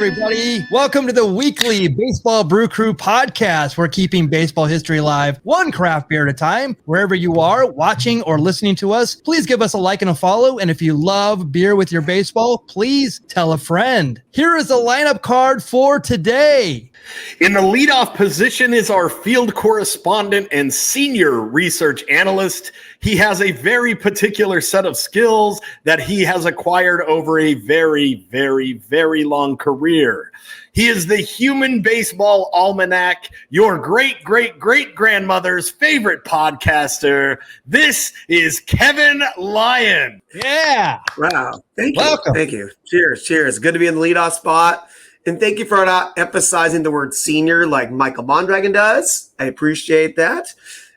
everybody. Welcome to the weekly Baseball Brew Crew Podcast. We're keeping baseball history alive, one craft beer at a time. Wherever you are, watching or listening to us, please give us a like and a follow. And if you love beer with your baseball, please tell a friend. Here is the lineup card for today. In the leadoff position is our field correspondent and senior research analyst. He has a very particular set of skills that he has acquired over a very, very, very long career. He is the Human Baseball Almanac, your great-great-great-grandmother's favorite podcaster. This is Kevin Lyon. Yeah. Wow. Thank you. Welcome. Thank you. Cheers. Cheers. Good to be in the leadoff spot. And thank you for not emphasizing the word senior like Michael Mondragon does. I appreciate that.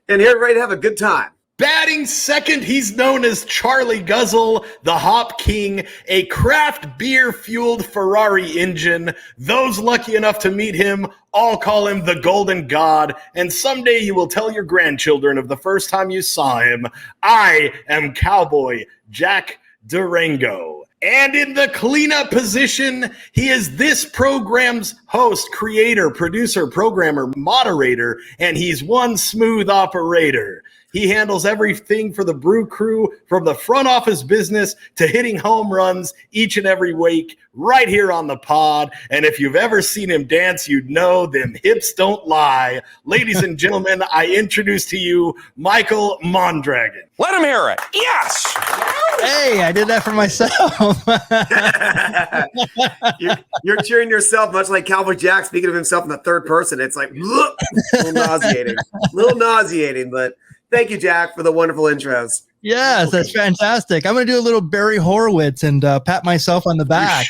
And here, ready to have a good time. Batting second, he's known as Charlie Guzzle, the Hop King, a craft beer-fueled Ferrari engine. Those lucky enough to meet him all call him the Golden God, and someday you will tell your grandchildren of the first time you saw him. I am Cowboy Jack Durango. And in the cleanup position, he is this program's host, creator, producer, programmer, moderator, and he's one smooth operator. He handles everything for the Brew Crew, from the front office business to hitting home runs each and every week right here on the pod. And if you've ever seen him dance, you'd know them hips don't lie. Ladies and gentlemen, I introduce to you Michael Mondragon. Let him hear it. Yes. Hey, I did that for myself. You're cheering yourself, much like Cowboy Jack speaking of himself in the third person. It's like, a little nauseating, but thank you, Jack, for the wonderful intros. Yes, that's fantastic. I'm going to do a little Barry Horowitz and pat myself on the back.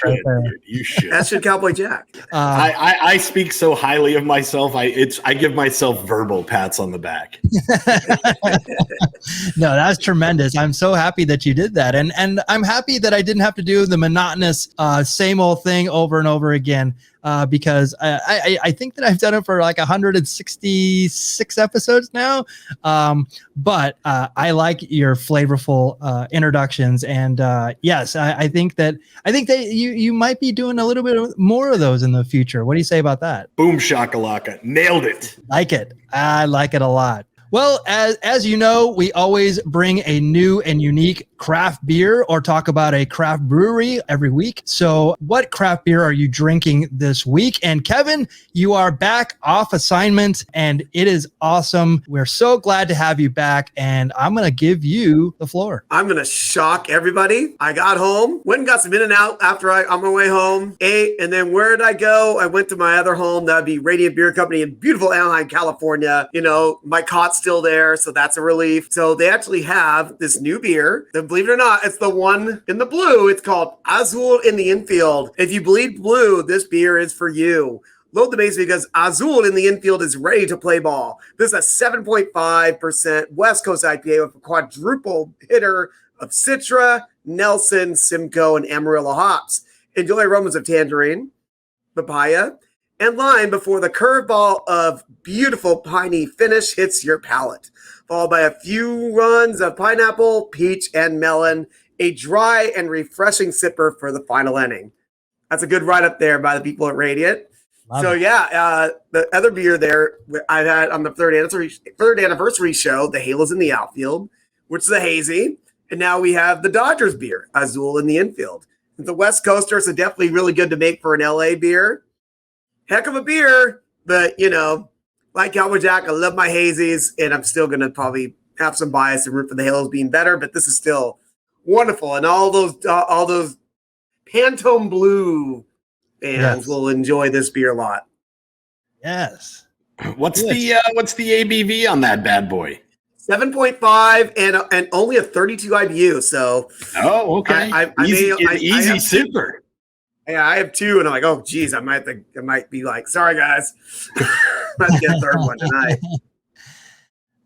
You should. That should Cowboy Jack. I speak so highly of myself. I give myself verbal pats on the back. No, that's tremendous. I'm so happy that you did that. And I'm happy that I didn't have to do the monotonous same old thing over and over again. Because I think that I've done it for like 166 episodes now. But I like your flavorful introductions. And yes, I think that you might be doing a little bit more of those in the future. What do you say about that? Boom shakalaka. Nailed it. Like it. I like it a lot. Well, as you know, we always bring a new and unique craft beer or talk about a craft brewery every week. So what craft beer are you drinking this week? And Kevin, you are back off assignment and it is awesome. We're so glad to have you back and I'm going to give you the floor. I'm going to shock everybody. I got home, went and got some In-N-Out after on my way home, ate, and then where did I go? I went to my other home. That would be Radiant Beer Company in beautiful Anaheim, California. You know, my cot's still there, so that's a relief. So they actually have this new beer. Believe it or not, it's the one in the blue. It's called Azul in the Infield. If you bleed blue, this beer is for you. Load the base because Azul in the Infield is ready to play ball. This is a 7.5% West Coast IPA with a quadruple hitter of Citra, Nelson, Simcoe, and Amarillo hops. Enjoy aromas of tangerine, papaya, and lime before the curveball of beautiful piney finish hits your palate. Followed by a few runs of pineapple, peach, and melon. A dry and refreshing sipper for the final inning. That's a good write-up there by the people at Radiant. The other beer there I've had on the third anniversary show, the Halos in the Outfield, which is a hazy. And now we have the Dodgers beer, Azul in the Infield. The West Coaster is definitely really good to make for an LA beer. Heck of a beer, but, you know, like Cowboy Jack, I love my hazies, and I'm still going to probably have some bias and root for the Halos being better, but this is still wonderful. And all those Pantone Blue fans will enjoy this beer a lot. Yes. What's the ABV on that bad boy? 7.5 and only a 32 IBU. So, okay. Easy sipper. Yeah, I have two, and I'm like, oh, geez, I might be like, sorry, guys. Let's get a third one tonight.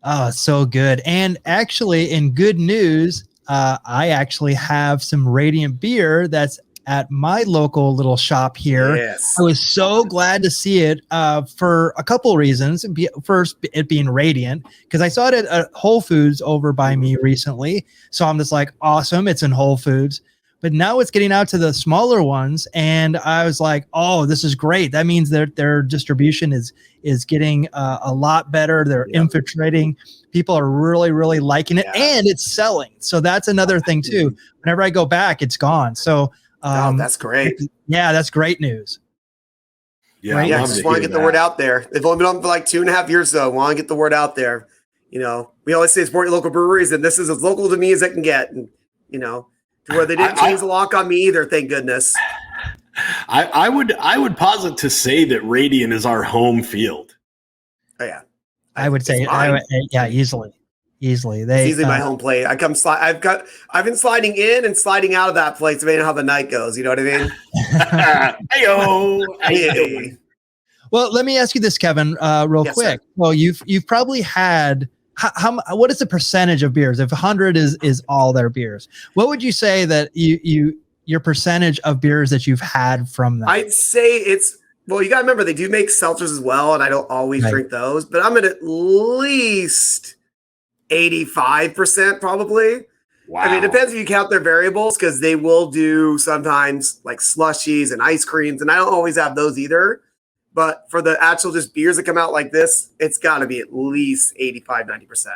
Oh, so good. And actually, in good news, I actually have some Radiant beer that's at my local little shop here. Yes. I was so glad to see it for a couple reasons. First, it being Radiant, because I saw it at Whole Foods over by me recently. So I'm just like, awesome, it's in Whole Foods. but now it's getting out to the smaller ones. And I was like, oh, this is great. That means their distribution is getting a lot better. They're infiltrating. People are really, really liking it, and it's selling. So that's another thing too. Whenever I go back, it's gone. So that's great. Yeah, that's great news. Yeah, right? I just want to get the word out there. They've only been on for like 2.5 years, though. Want to get the word out there. You know, we always say support your local breweries, and this is as local to me as it can get. And you know, to where they didn't change the lock on me either. Thank goodness. I would posit to say that Radiant is our home field. Oh yeah, I would say, easily. It's easily my home plate. I've been sliding in and sliding out of that place depending on how the night goes. You know what I mean? Hey. Well, let me ask you this, Kevin, real quick. Sir. Well, you've probably had what is the percentage of beers? If 100 is all their beers, what would you say that your percentage of beers that you've had from them? I'd say well, you got to remember they do make seltzers as well, and I don't always drink those, but I'm at least 85% probably. Wow. I mean, it depends if you count their variables, because they will do sometimes like slushies and ice creams, and I don't always have those either. But for the actual just beers that come out like this, it's got to be at least 85-90%.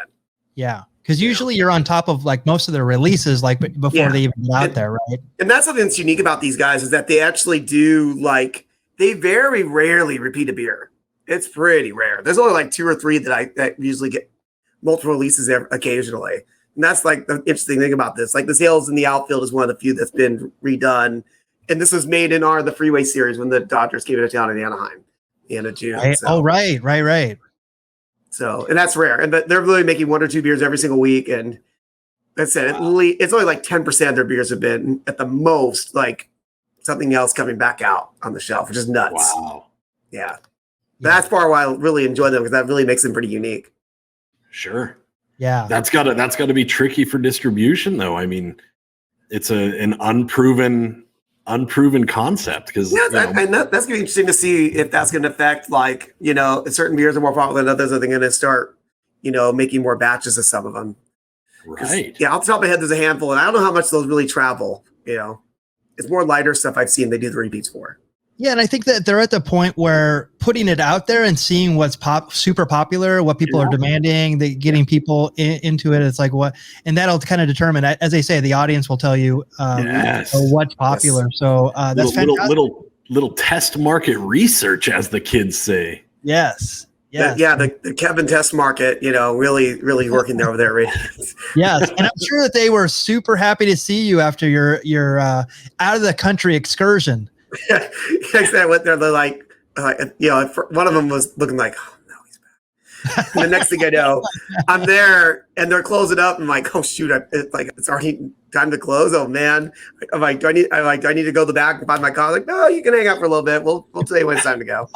Yeah, because usually you're on top of like most of their releases like before they even get out there, right? And that's something that's unique about these guys is that they actually do they very rarely repeat a beer. It's pretty rare. There's only like 2 or 3 that usually get multiple releases occasionally. And that's like the interesting thing about this. Like the Sales in the Outfield is one of the few that's been redone. And this was made in the Freeway Series when the Dodgers came into town in Anaheim, the end of June. Right. So, oh, right. So, and that's rare. And they're really making 1 or 2 beers every single week. And that's it. It's only like 10% of their beers have been at the most like something else coming back out on the shelf, which is nuts. Wow. Yeah. That's part why I really enjoy them, because that really makes them pretty unique. Sure. Yeah. That's gotta be tricky for distribution though. I mean, it's an unproven concept, because that's gonna be interesting to see if that's gonna affect certain beers are more popular than others. Are they gonna start, making more batches of some of them? Right. Yeah, off the top of my head, there's a handful, and I don't know how much those really travel. It's more lighter stuff I've seen they do the repeats for. Yeah, and I think that they're at the point where putting it out there and seeing what's super popular, what people are demanding, getting people into it. It's like what, and that'll kind of determine, as they say, the audience will tell you what's popular. Yes. So that's fantastic. Little test market research, as the kids say. Yes. Yes. The Kevin test market, really, really working there over there. Yes, and I'm sure that they were super happy to see you after your out of the country excursion. Yeah, I went there. They're like, one of them was looking like, oh no, he's back. And the next thing I know, I'm there and they're closing up. I'm like, oh shoot, it's already time to close. Oh man, I'm like, do I need to go to the back and find my car? Like, no, you can hang out for a little bit. We'll tell you when it's time to go.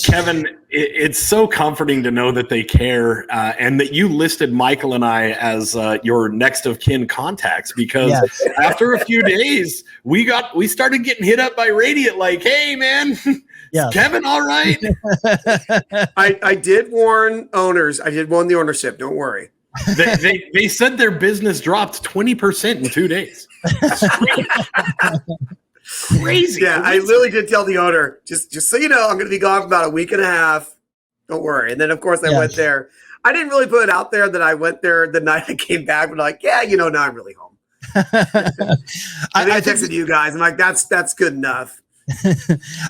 Kevin, it's so comforting to know that they care, and that you listed Michael and I as your next of kin contacts, because after a few days, we started getting hit up by Radiant like, hey man, is Kevin all right? I did warn owners. I did warn the ownership. Don't worry. They said their business dropped 20% in 2 days. Crazy. Yeah, I literally did tell the owner, just so you know, I'm going to be gone for about a week and a half. Don't worry. And then, of course, I went there. I didn't really put it out there that I went there the night I came back, but like, now I'm really home. I texted you guys. I'm like, that's good enough.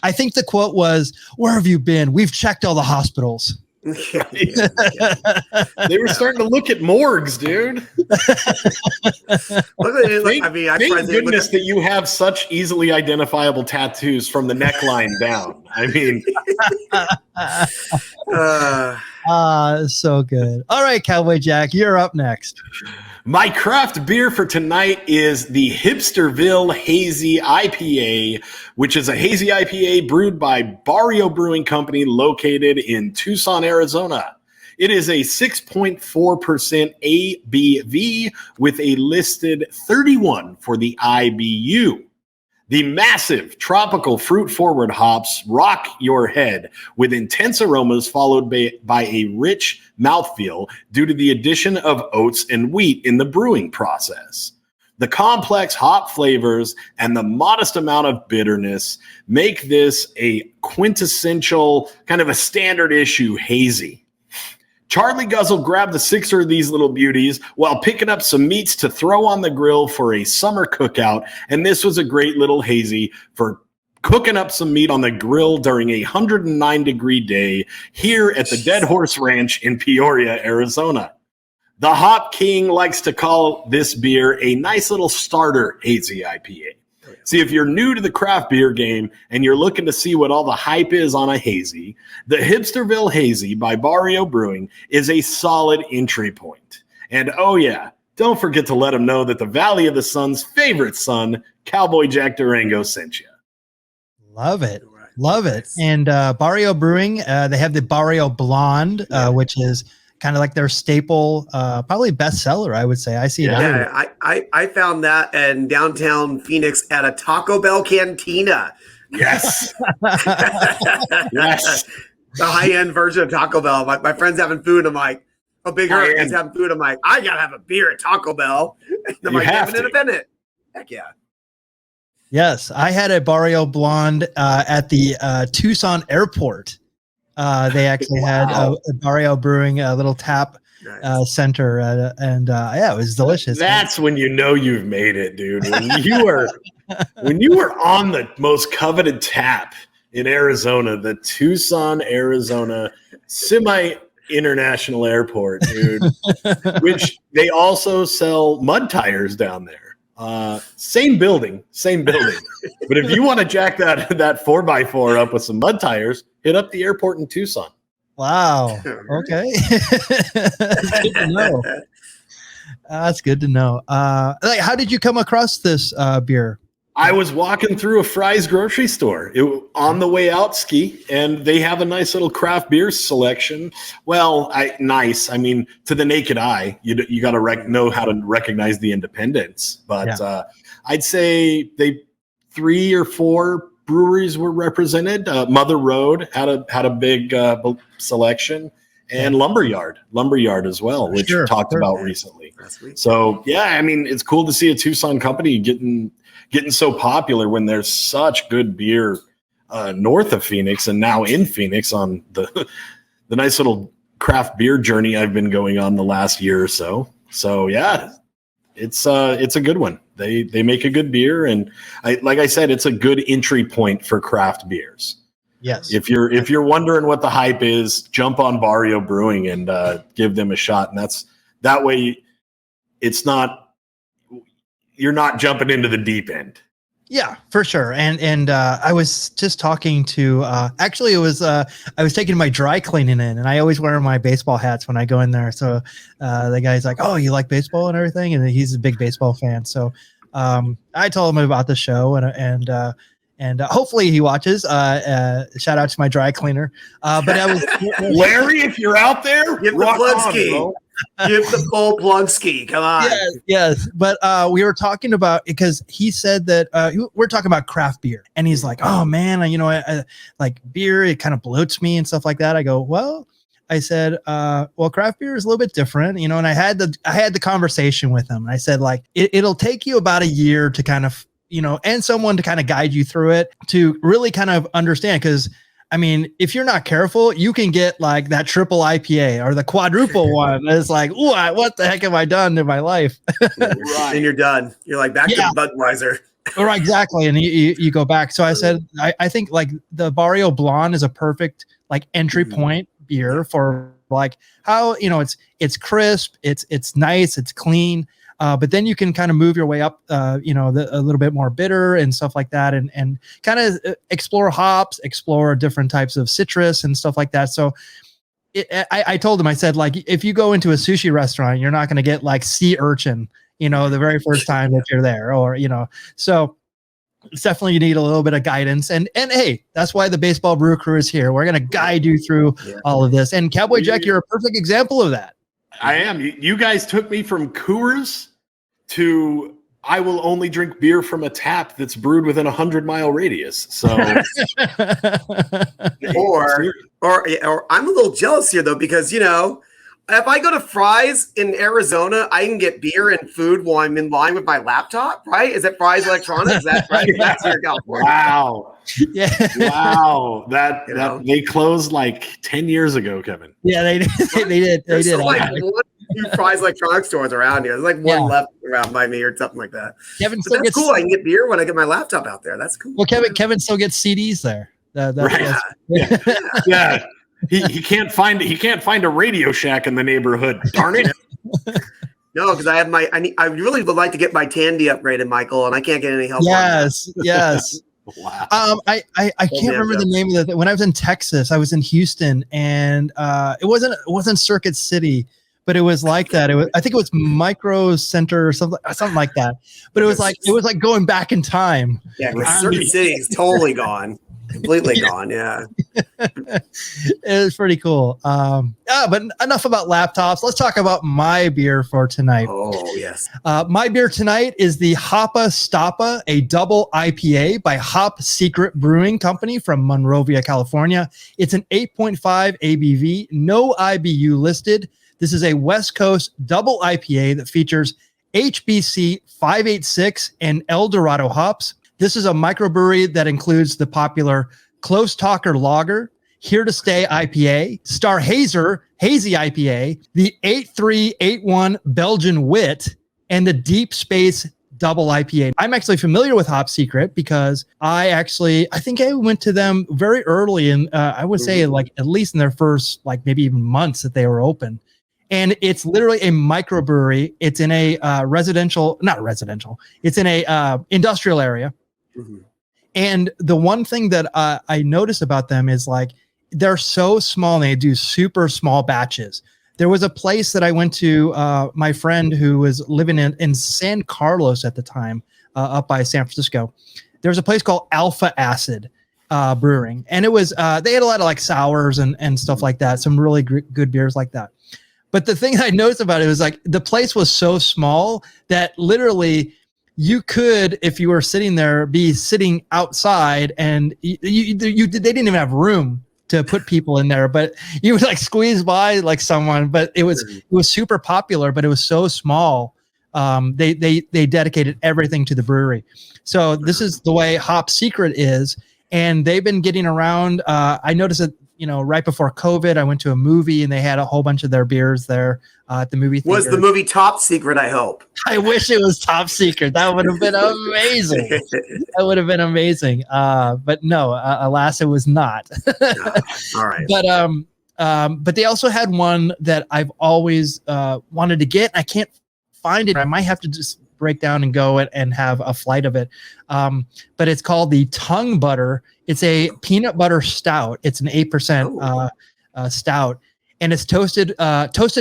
I think the quote was, "Where have you been? We've checked all the hospitals." They were starting to look at morgues, dude. Thank goodness that you have such easily identifiable tattoos from the neckline down. I mean, so good. All right, Cowboy Jack, you're up next. My craft beer for tonight is the Hipsterville Hazy IPA, which is a hazy IPA brewed by Barrio Brewing Company located in Tucson, Arizona. It is a 6.4% ABV with a listed 31 for the IBU. The massive tropical fruit-forward hops rock your head with intense aromas followed by a rich mouthfeel due to the addition of oats and wheat in the brewing process. The complex hop flavors and the modest amount of bitterness make this a quintessential, kind of a standard issue hazy. Charlie Guzzle grabbed the 6 of these little beauties while picking up some meats to throw on the grill for a summer cookout, and this was a great little hazy for cooking up some meat on the grill during a 109-degree day here at the Dead Horse Ranch in Peoria, Arizona. The Hop King likes to call this beer a nice little starter hazy IPA. See, if you're new to the craft beer game and you're looking to see what all the hype is on a hazy, the Hipsterville Hazy by Barrio Brewing is a solid entry point. And oh yeah, don't forget to let them know that the Valley of the Sun's favorite son, Cowboy Jack Durango, sent you. Love it. Love it. And Barrio Brewing, they have the Barrio Blonde, which is kind of like their staple, probably bestseller, I would say. I see it. Yeah, I found that in downtown Phoenix at a Taco Bell cantina. Yes. Yes. The high-end version of Taco Bell. My friend's having food. I'm like, a big hurt. He's having food. I'm like, I got to have a beer at Taco Bell. I'm like, having an independent. Heck yeah. Yes, I had a Barrio Blonde at the Tucson airport. They actually had a Barrio Brewing little tap center, and it was delicious. That's when you know you've made it, dude. When you were on the most coveted tap in Arizona, the Tucson, Arizona semi-international airport, dude, which they also sell mud tires down there. Same building. But if you want to jack that 4x4 up with some mud tires, hit up the airport in Tucson. Wow. Okay. That's good to know. That's good to know. How did you come across this beer? I was walking through a Fry's grocery store on the way out ski, and they have a nice little craft beer selection. Well, nice. I mean, to the naked eye, you got to know how to recognize the independents. But I'd say 3 or 4 breweries were represented. Mother Road had a big selection, and Lumberyard as well, which we talked about recently. So yeah, I mean, it's cool to see a Tucson company getting so popular when there's such good beer north of Phoenix and now in Phoenix on the nice little craft beer journey I've been going on the last year or so. So yeah, it's a good one. They make a good beer, and like I said, it's a good entry point for craft beers. Yes. If you're wondering what the hype is, jump on Barrio Brewing and give them a shot, and that way it's not. You're not jumping into the deep end. Yeah, for sure. And I was just talking to, actually it was, I was taking my dry cleaning in, and I always wear my baseball hats when I go in there. So the guy's like, "Oh, you like baseball and everything?" And he's a big baseball fan. So I told him about the show, and hopefully he watches. Shout out to my dry cleaner. But I was Larry, if you're out there, give the plug ski. Give the full plug ski. Come on. Yes. But we were talking about, because he said that we're talking about craft beer, and he's like, "Oh man, I like beer. It kind of bloats me and stuff like that." I go, "Well," I said, well, craft beer is a little bit different, and I had the conversation with him. And I said, like, it'll take you about a year to kind of, and someone to kind of guide you through it to really kind of understand. Because I mean, if you're not careful, you can get like that triple IPA or the quadruple one. It's like, ooh, what the heck have I done in my life? Right. And you're done. You're like back to Budweiser. Right, exactly. And you go back. So I said, I think like the Barrio Blonde is a perfect like entry point beer for like how, it's crisp, it's nice, it's clean. But then you can kind of move your way up, a little bit more bitter and stuff like that, and kind of explore hops, explore different types of citrus and stuff like that. So I told him, I said, like, if you go into a sushi restaurant, you're not going to get like sea urchin, the very first time that you're there, or, so it's definitely, you need a little bit of guidance. And hey, that's why the Baseball Brew Crew is here. We're going to guide you through all of this. And Cowboy Jack, you're a perfect example of that. I am. You guys took me from Coors to I will only drink beer from a tap that's brewed within 100-mile radius. So, or I'm a little jealous here though, because If I go to Fry's in Arizona, I can get beer and food while I'm in line with my laptop, right? Is it Fry's Electronics? Is that right? That's here in California. Wow. Yeah. Wow. That they closed like 10 years ago, Kevin. Yeah, they did. They did. There's like one few Fry's Electronics stores around here. There's like one left around by me or something like that. Kevin But still that's gets cool. I can get beer when I get my laptop out there. That's cool. Well, Kevin still gets CDs there. Yeah. He can't find a Radio Shack in the neighborhood. Darn it! No, because I have I really would like to get my Tandy upgraded, Michael, and I can't get any help. Yes. Wow. I can't remember the name of when I was in Texas. I was in Houston, and it wasn't Circuit City, but it was like that. I think it was Micro Center or something like that. But it was like going back in time. Yeah, Circuit City is totally gone. Completely gone, yeah. It was pretty cool. But enough about laptops. Let's talk about my beer for tonight. Oh, yes. My beer tonight is the Hoppa Stoppa, a double IPA by Hop Secret Brewing Company from Monrovia, California. It's an 8.5 ABV, no IBU listed. This is a West Coast double IPA that features HBC 586 and El Dorado hops. This is a microbrewery that includes the popular Close Talker Lager, Here to Stay IPA, Star Hazy IPA, the 8381 Belgian Wit, and the Deep Space Double IPA. I'm actually familiar with Hop Secret because I think I went to them very early in, I would say like at least in their first like maybe even months that they were open. And it's literally a microbrewery. It's in a it's in a industrial area. Mm-hmm. And the one thing that I notice about them is like they're so small and they do super small batches. There was a place that I went to, my friend who was living in San Carlos at the time, up by San Francisco. There was a place called Alpha Acid Brewing. And it was, they had a lot of like sours and stuff like that. Some really good beers like that. But the thing I noticed about it was like the place was so small that literally you could, if you were sitting there, be sitting outside, and they didn't even have room to put people in there, but you would like squeeze by like someone. But it was super popular, but it was so small. They dedicated everything to the brewery. So this is the way Hop Secret is, and they've been getting around. I noticed that right before COVID, I went to a movie and they had a whole bunch of their beers there at the movie theater. Was the movie Top Secret, I hope? I wish it was Top Secret. That would have been amazing. That would have been amazing. But no, alas, it was not. All right. But they also had one that I've always wanted to get. I can't find it. I might have to just break down and go and have a flight of it. But it's called the Tongue Butter. It's a peanut butter stout. It's an 8% stout, and it's toasted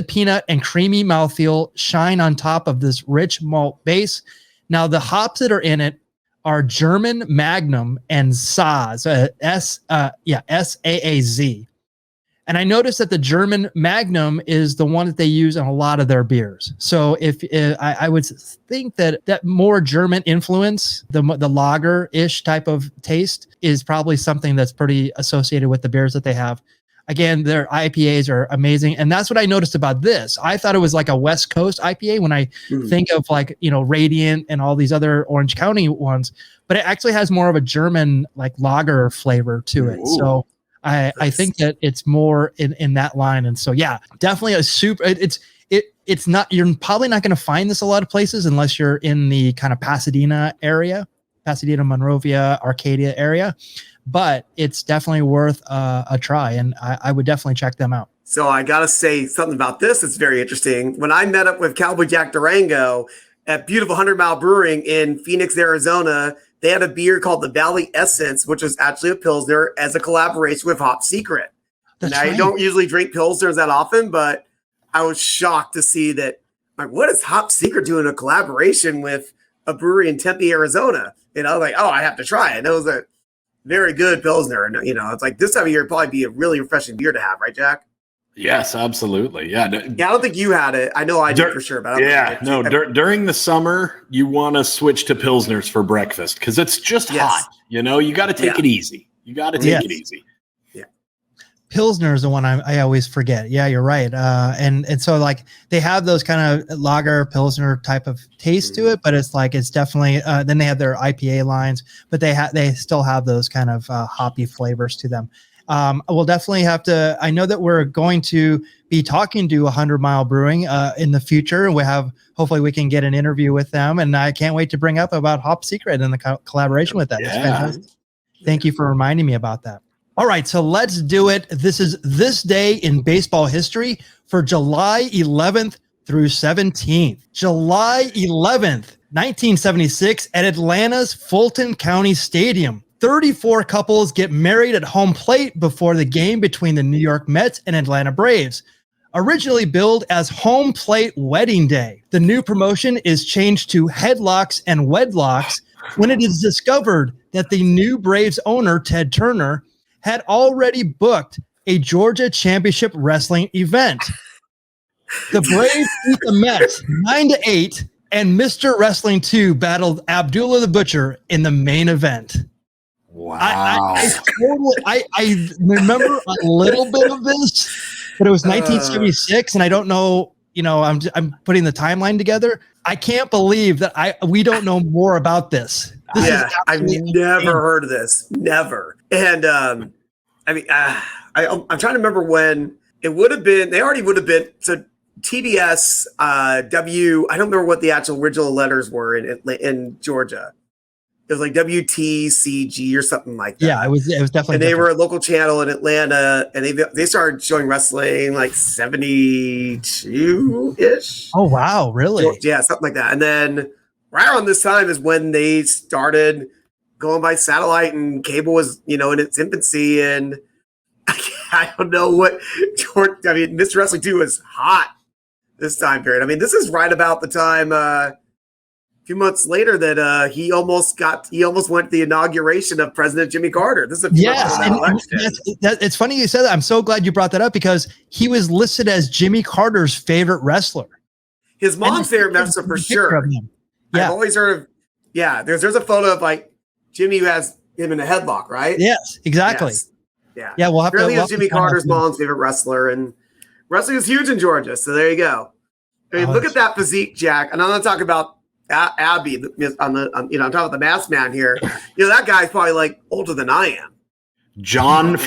peanut and creamy mouthfeel shine on top of this rich malt base. Now the hops that are in it are German Magnum and Saaz, SAAZ. And I noticed that the German Magnum is the one that they use in a lot of their beers. So if I would think that more German influence, the lager-ish type of taste, is probably something that's pretty associated with the beers that they have. Again, their IPAs are amazing. And that's what I noticed about this. I thought it was like a West Coast IPA when I think of like, Radiant and all these other Orange County ones, but it actually has more of a German like lager flavor to it. Ooh. So I think that it's more in that line. And so, yeah, definitely a super, it's not, you're probably not going to find this a lot of places unless you're in the kind of Pasadena, Monrovia, Arcadia area, but it's definitely worth a try. And I would definitely check them out. So I got to say something about this. It's very interesting. When I met up with Cowboy Jack Durango at beautiful 100 Mile Brewing in Phoenix, Arizona, they had a beer called the Valley Essence, which was actually a Pilsner as a collaboration with Hop Secret. Now, right. I don't usually drink Pilsners that often, but I was shocked to see that. Like, what is Hop Secret doing a collaboration with a brewery in Tempe, Arizona? Like, oh, I have to try it. And it was a very good Pilsner. And, it's like this time of year, it'd probably be a really refreshing beer to have, right, Jack? Yes, absolutely. Yeah. I don't think you had it. I know I did for sure, but during the summer, you want to switch to Pilsners for breakfast because it's just hot. You got to take it easy. You got to take it easy. Yeah. Pilsner is the one I always forget. Yeah, you're right. And so like they have those kind of lager Pilsner type of taste to it, but it's definitely, then they have their IPA lines, but they still have those kind of hoppy flavors to them. We'll definitely have to, I know that we're going to be talking to 100 Mile Brewing in the future. Hopefully we can get an interview with them, and I can't wait to bring up about Hop Secret and the collaboration with that. That's fantastic. Thank you for reminding me about that. All right, so let's do it. This is This Day in Baseball History for July 11th through 17th. July 11th, 1976 at Atlanta's Fulton County Stadium. 34 couples get married at home plate before the game between the New York Mets and Atlanta Braves. Originally billed as Home Plate Wedding Day, the new promotion is changed to Headlocks and Wedlocks when it is discovered that the new Braves owner, Ted Turner, had already booked a Georgia Championship Wrestling event. The Braves beat the Mets 9-8, and Mr. Wrestling 2 battled Abdullah the Butcher in the main event. Wow. I remember a little bit of this, but it was 1976, and I don't know, I'm putting the timeline together. I can't believe that we don't know more about this. I've never heard of this. Never. And I'm trying to remember when it would have been. They already would have been. So TDS W. I don't remember what the actual original letters were in Georgia. It was like WTCG or something like that. Yeah, it was definitely. And they were a local channel in Atlanta, and they started showing wrestling like 72-ish. Oh wow, really? Yeah, something like that. And then right around this time is when they started going by satellite, and cable was, in its infancy. And I don't know what Mr. Wrestling 2 was hot this time period. I mean, this is right about the time. A few months later that he almost went to the inauguration of President Jimmy Carter. This is it's funny you said that. I'm so glad you brought that up because he was listed as Jimmy Carter's favorite wrestler. His mom's favorite wrestler for sure. Yeah. I've always heard of. Yeah, there's a photo of like Jimmy who has him in a headlock, right? Yes, exactly. Yes. Yeah, yeah. We'll have to. Is Jimmy Carter's mom's favorite wrestler, and wrestling is huge in Georgia. So there you go. I mean, look at that physique, Jack. And I'm not talking about Abby I'm talking about the masked man here. That guy's probably like older than I am. John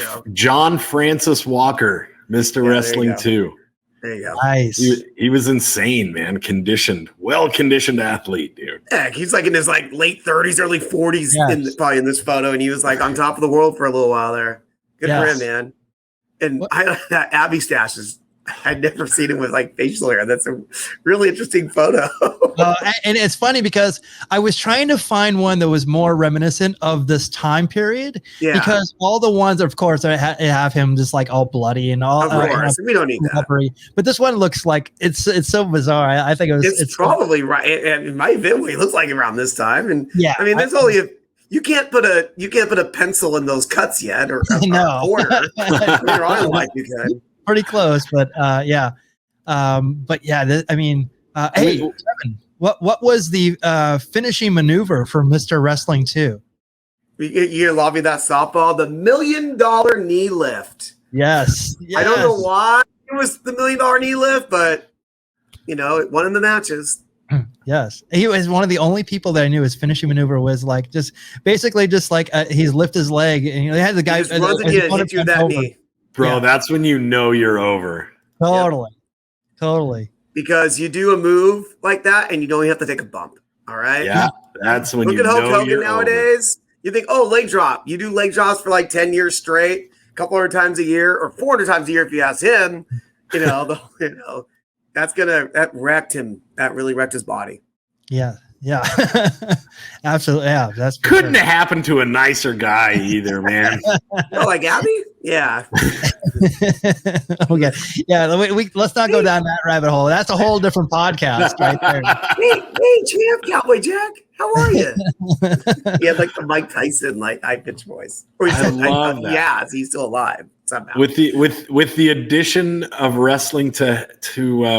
Francis Walker, Mr. Wrestling 2. There you go. Nice. He was insane, man. Well-conditioned athlete, dude. Yeah, he's like in his like late 30s, early 40s, probably in this photo, and he was like on top of the world for a little while there. Good for him, man. And that Abby stash is. I'd never seen him with like facial hair. That's a really interesting photo. And it's funny because I was trying to find one that was more reminiscent of this time period. Yeah. Because all the ones, of course, have him just like all bloody and all. Of course, we don't need that. But this one looks like it's so bizarre. I think it's probably right. It might have been what he looks like around this time. And yeah, I mean, there's you can't put a pencil in those cuts yet, or no. a quarter. Later on, like you can. Pretty close, but yeah. Hey, Kevin, what was the finishing maneuver for Mr. Wrestling 2? You lobby that softball, the $1 million knee lift. Yes. I don't know why it was the $1 million knee lift, but it won in the matches. Yes, he was one of the only people that I knew his finishing maneuver was like he's lift his leg and he had the guy hit you that knee. Bro, that's when you're over. Totally. Because you do a move like that and you don't have to take a bump. All right? Yeah, that's when Look at Hulk Hogan nowadays. Over. You think, leg drop. You do leg drops for like 10 years straight, a couple hundred times a year, or 400 times a year if you ask him. That wrecked him. That really wrecked his body. Yeah. Absolutely. Yeah, that's couldn't have happened to a nicer guy either, man. Like Abby? Yeah. Okay. Yeah. Let's not go down that rabbit hole. That's a whole different podcast right there. Hey, champ, Cowboy Jack. How are you? He had like the Mike Tyson high pitch voice. I love that. Yeah, he's still alive somehow. With the addition of wrestling to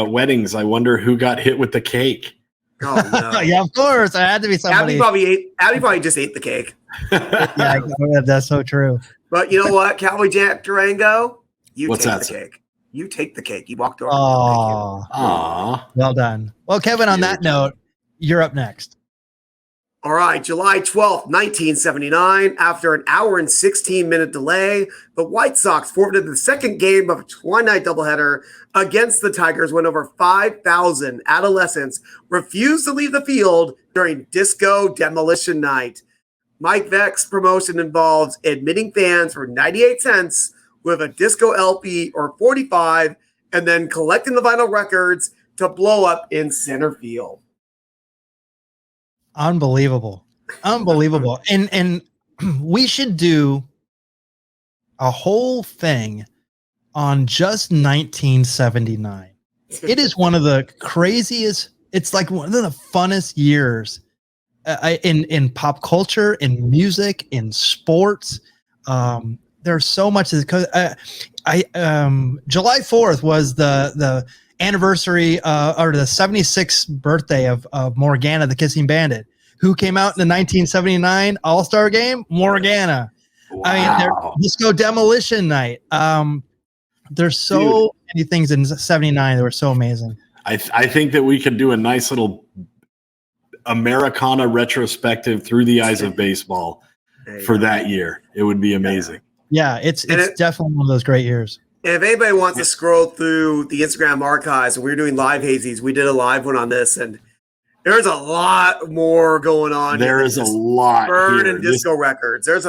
weddings, I wonder who got hit with the cake. Oh no! Yeah, of course. I had to be somebody. Abby probably just ate the cake. Yeah, that's so true. But you know what, Cowboy Jack Durango? You What's take that, the sir? cake. You take the cake. You walked over. Oh, Aw. well done. Well, Kevin, on that note, you're up next. All right, July 12th, 1979. After an hour and 16-minute delay, the White Sox forfeited the second game of a twilight doubleheader against the Tigers when over 5,000 adolescents refused to leave the field during Disco Demolition Night. Mike Veck's promotion involves admitting fans for 98 cents with a disco LP or 45 and then collecting the vinyl records to blow up in center field. Unbelievable. And we should do a whole thing on just 1979. It is one of the craziest, it's like one of the funnest years in pop culture, in music, in sports. There's so much because July 4th was the anniversary or the 76th birthday of Morgana the Kissing Bandit, who came out in the 1979 All-Star Game. Morgana. Wow. I mean, Disco Demolition Night. There's so many things in 79 that were so amazing. I think that we could do a nice little Americana retrospective through the eyes of baseball for that year. It would be amazing. Yeah, it's definitely one of those great years. And if anybody wants to scroll through the Instagram archives, we were doing live hazies. We did a live one on this, and there's a lot more going on. There is a lot. Burn here. and disco records. There's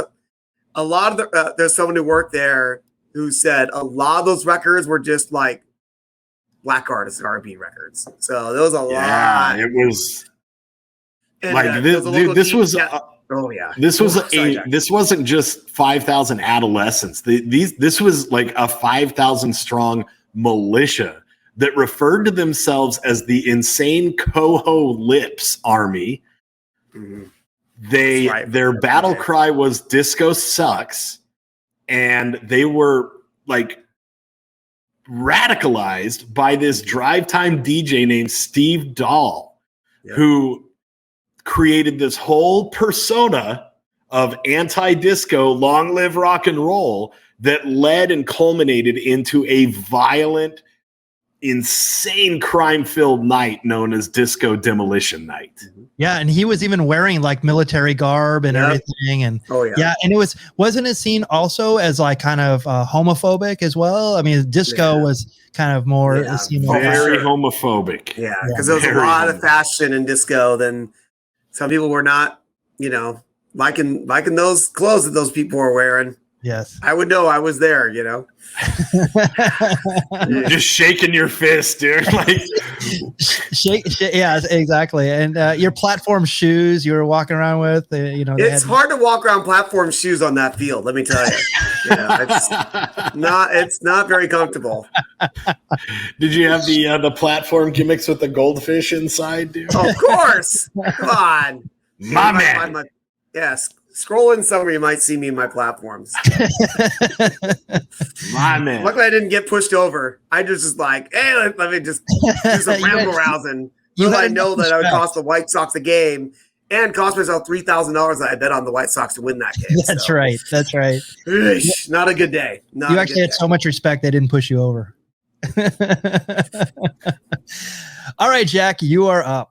a lot of there's someone who worked there who said a lot of those records were just like black artists R&B records. So there was a lot. It was and, like this. Dude, this was. Oh yeah. This wasn't just 5,000 adolescents. This was like a 5,000 strong militia that referred to themselves as the Insane Coho Lips Army. Mm-hmm. Their battle cry was "Disco sucks," and they were like radicalized by this drive time DJ named Steve Dahl, who created this whole persona of anti-disco, long live rock and roll that led and culminated into a violent, insane crime-filled night known as Disco Demolition Night. Yeah, and he was even wearing like military garb and everything. And and it wasn't it seen also as like kind of homophobic as well? I mean, disco was kind of more seen very homophobic. Yeah, because there was a lot of fashion in disco. Then some people were not, liking those clothes that those people were wearing. Yes. I would know. I was there, You're just shaking your fist, dude. Like shake. Yeah, exactly. And your platform shoes you were walking around with, it's hard to walk around platform shoes on that field. Let me tell you, it's not very comfortable. Did you have the platform gimmicks with the goldfish inside, dude? Of course. Come on. My man. Yes. Scroll in somewhere, you might see me in my platforms. My man. Luckily, I didn't get pushed over. I just was like, hey, let me just do some ramble rousing. Little I know that I would cost the White Sox a game and cost myself $3,000 that I bet on the White Sox to win that game. That's right. That's right. Not a good day. You actually had so much respect they didn't push you over. All right, Jack, you are up.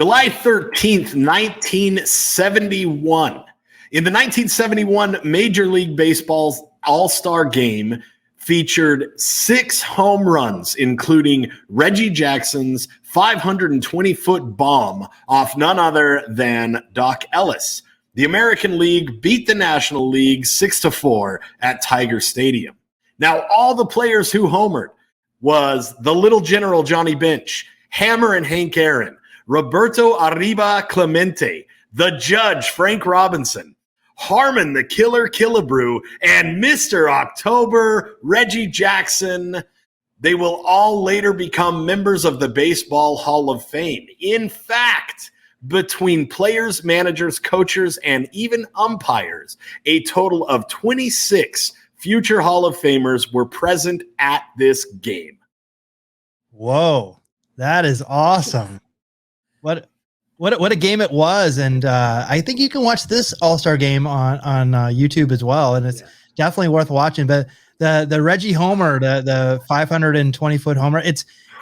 July 13th, 1971. In the 1971 Major League Baseball's All-Star Game featured 6 home runs, including Reggie Jackson's 520-foot bomb off none other than Doc Ellis. The American League beat the National League 6-4 at Tiger Stadium. Now, all the players who homered was the Little General Johnny Bench, Hammer and Hank Aaron, Roberto Arriba Clemente, the Judge Frank Robinson, Harmon the Killer Killebrew, and Mr. October Reggie Jackson. They will all later become members of the Baseball Hall of Fame. In fact, between players, managers, coaches, and even umpires, a total of 26 future Hall of Famers were present at this game. Whoa, that is awesome. What a game it was. And I think you can watch this All-Star game on YouTube as well. And it's definitely worth watching. But the Reggie homer, the 520-foot homer.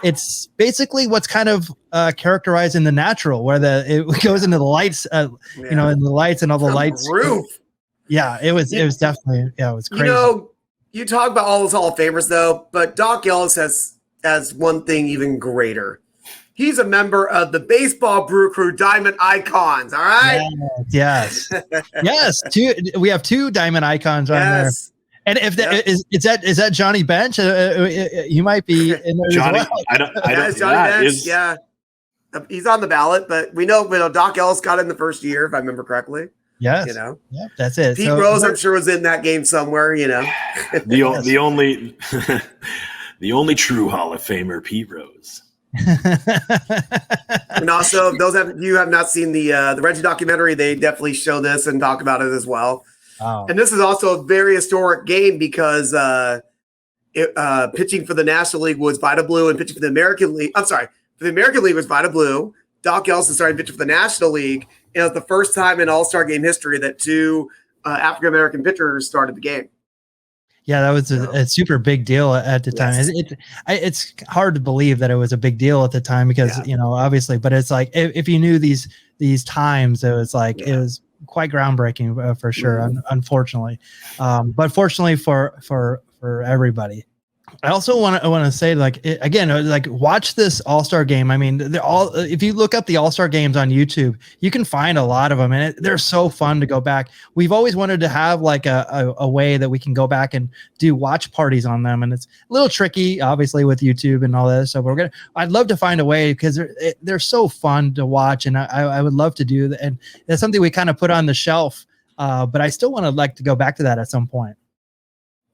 It's basically what's kind of characterized in the natural, where it goes into the lights, you know, in the lights and all the lights. Roof. Yeah, it was definitely, it was crazy. You know, you talk about all those Hall of Famers though, but Doc Ellis has one thing even greater. He's a member of the Baseball Brew Crew Diamond Icons. All right. Yes. Yes. We have 2 Diamond Icons on there. And if that is that Johnny Bench, he might be in there Johnny. as well. I don't. Johnny Bench. Yeah, he's on the ballot, but we know Doc Ellis got in the first year, if I remember correctly. Yes. You know. Yeah, that's it. Pete Rose, I'm sure, was in that game somewhere. You know. The only the only true Hall of Famer, Pete Rose. And also, you have not seen the Reggie documentary, they definitely show this and talk about it as well. Oh. And this is also a very historic game because pitching for the National League was Vita Blue, and pitching for the American League. I'm sorry, for the American League was Vita Blue. Doc Ellis started pitching for the National League, and it was the first time in All-Star game history that 2 African American pitchers started the game. Yeah, that was a super big deal at the time. Yes. It's hard to believe that it was a big deal at the time because, you know, obviously, but it's like, if you knew these times, it was like, it was quite groundbreaking for sure. Mm-hmm. Unfortunately. But fortunately for everybody. I also want to say, like, again, like, watch this All-Star game. I mean, if you look up the All-Star games on YouTube, you can find a lot of them, and they're so fun to go back. We've always wanted to have like a way that we can go back and do watch parties on them, and it's a little tricky, obviously, with YouTube and all that. So I'd love to find a way because they're so fun to watch, and I would love to do that. And that's something we kind of put on the shelf, but I still want to go back to that at some point.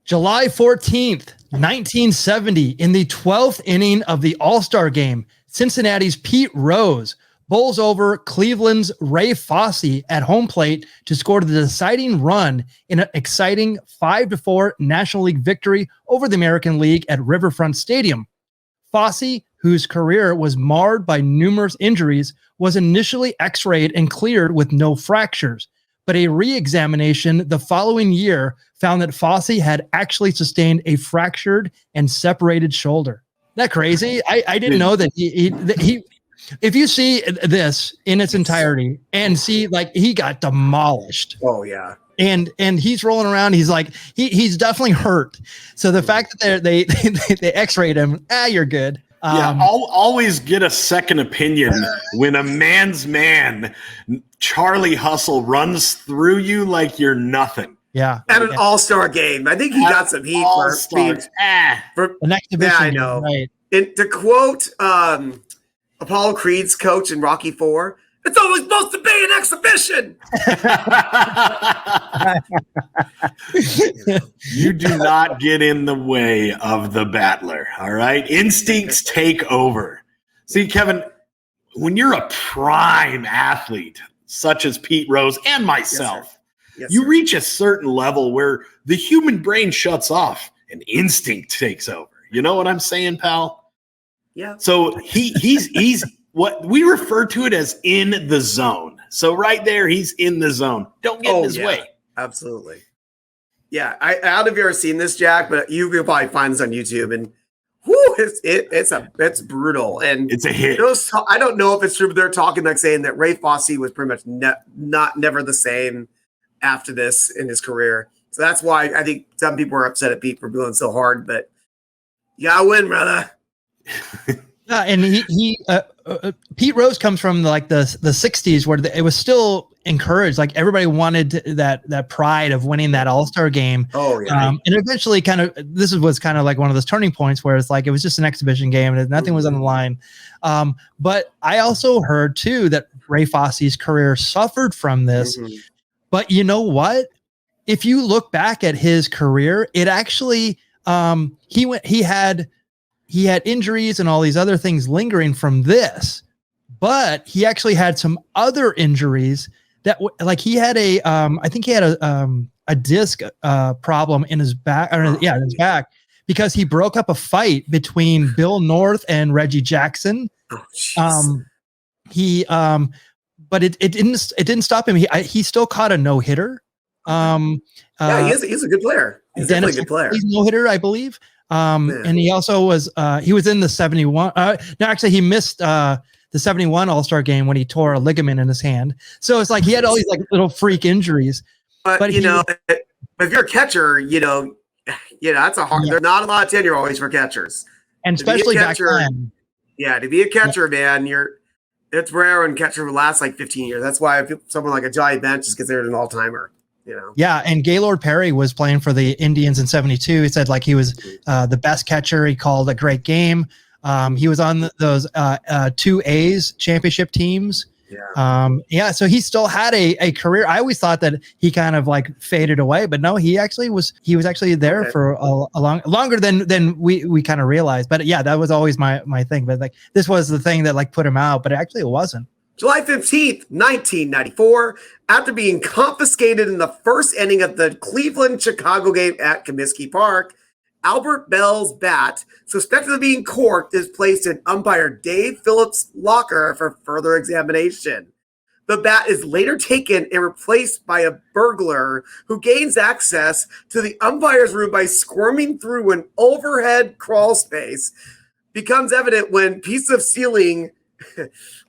July 14th, 1970, in the 12th inning of the All-Star game, Cincinnati's Pete Rose bowls over Cleveland's Ray Fosse at home plate to score the deciding run in an exciting 5-4 National League victory over the American League at Riverfront Stadium. Fosse, whose career was marred by numerous injuries, was initially x-rayed and cleared with no fractures. But a re-examination the following year found that Fosse had actually sustained a fractured and separated shoulder. Isn't that crazy? I didn't know that he if you see this in its entirety and see, like, he got demolished. Oh yeah. And he's rolling around. He's like, he's definitely hurt. So the fact that they x-rayed him, you're good. I'll always get a second opinion when a man's man, Charlie Hustle, runs through you like you're nothing. Yeah. At an All-Star game. I think he got some heat for an exhibition. Yeah, I know. Right. And to quote Apollo Creed's coach in Rocky IV, it's always supposed to be an exhibition. You do not get in the way of the battler, all right? Instincts take over. See, Kevin, when you're a prime athlete, such as Pete Rose and myself, you reach a certain level where the human brain shuts off and instinct takes over. You know what I'm saying, pal? Yeah. So he's what we refer to it as in the zone. So right there, he's in the zone. Don't get in his way. Absolutely. Yeah. I don't know if you've ever seen this, Jack, but you can probably find this on YouTube. And it's brutal. And it's a hit. I don't know if it's true, but they're talking, like, saying that Ray Fosse was pretty much never the same after this in his career. So that's why I think some people are upset at Pete for doing so hard, but you gotta win, brother. And Pete Rose comes from like the 60s where it was still encouraged. Like, everybody wanted that pride of winning that All-Star game. Oh yeah. And eventually this was kind of like one of those turning points where it's like, it was just an exhibition game and nothing was on the line. But I also heard too that Ray Fosse's career suffered from this. Mm-hmm. But you know what? If you look back at his career, it actually, he had injuries and all these other things lingering from this, but he actually had some other injuries that like he had I think he had a disc problem in his back, in his back, because he broke up a fight between Bill North and Reggie Jackson. But it didn't stop him. He still caught a no-hitter. He's a good player. He's definitely a good player. He's no-hitter, I believe. And he also was he was in the 71. No, actually, he missed the 71 All-Star game when he tore a ligament in his hand. So it's like he had all these like little freak injuries. But if you're a catcher, that's a hard. There's not a lot of tenure always for catchers, and especially back then. Yeah, to be a catcher, man, it's rare when catcher will last like 15 years. That's why someone like a Johnny Bench is considered an all-timer. Yeah, and Gaylord Perry was playing for the Indians in 72. He said like he was the best catcher. He called a great game. He was on those 2A's championship teams. So he still had a career. I always thought that he kind of like faded away, but no, he was actually there for a longer than we kind of realized. But yeah, that was always my thing. But like this was the thing that like put him out, but actually it wasn't. July 15th, 1994, after being confiscated in the first inning of the Cleveland-Chicago game at Comiskey Park, Albert Bell's bat, suspected of being corked, is placed in umpire Dave Phillips' locker for further examination. The bat is later taken and replaced by a burglar who gains access to the umpire's room by squirming through an overhead crawl space. Becomes evident when pieces of ceiling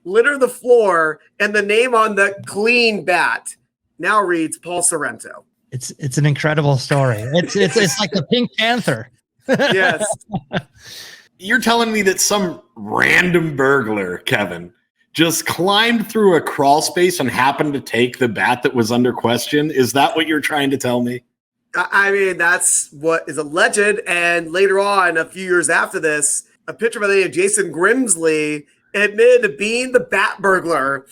litter the floor and the name on the clean bat now reads Paul Sorrento. It's an incredible story. It's like the Pink Panther. Yes. You're telling me that some random burglar, Kevin, just climbed through a crawl space and happened to take the bat that was under question? Is that what you're trying to tell me? I mean, that's what is alleged. And later on, a few years after this, a pitcher by the name of Jason Grimsley admitted to being the bat burglar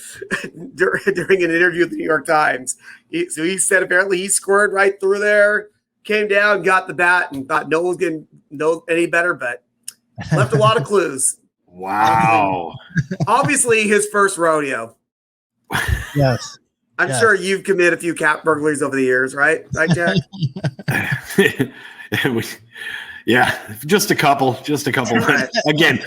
during an interview with the New York Times. So he said apparently he squirted right through there, came down, got the bat, and thought no one was going to know any better, but left a lot of clues. Wow. Obviously, his first rodeo. Yes. I'm sure you've committed a few cat burglaries over the years, right? Right, Jack? Yeah, just a couple. Right. Again,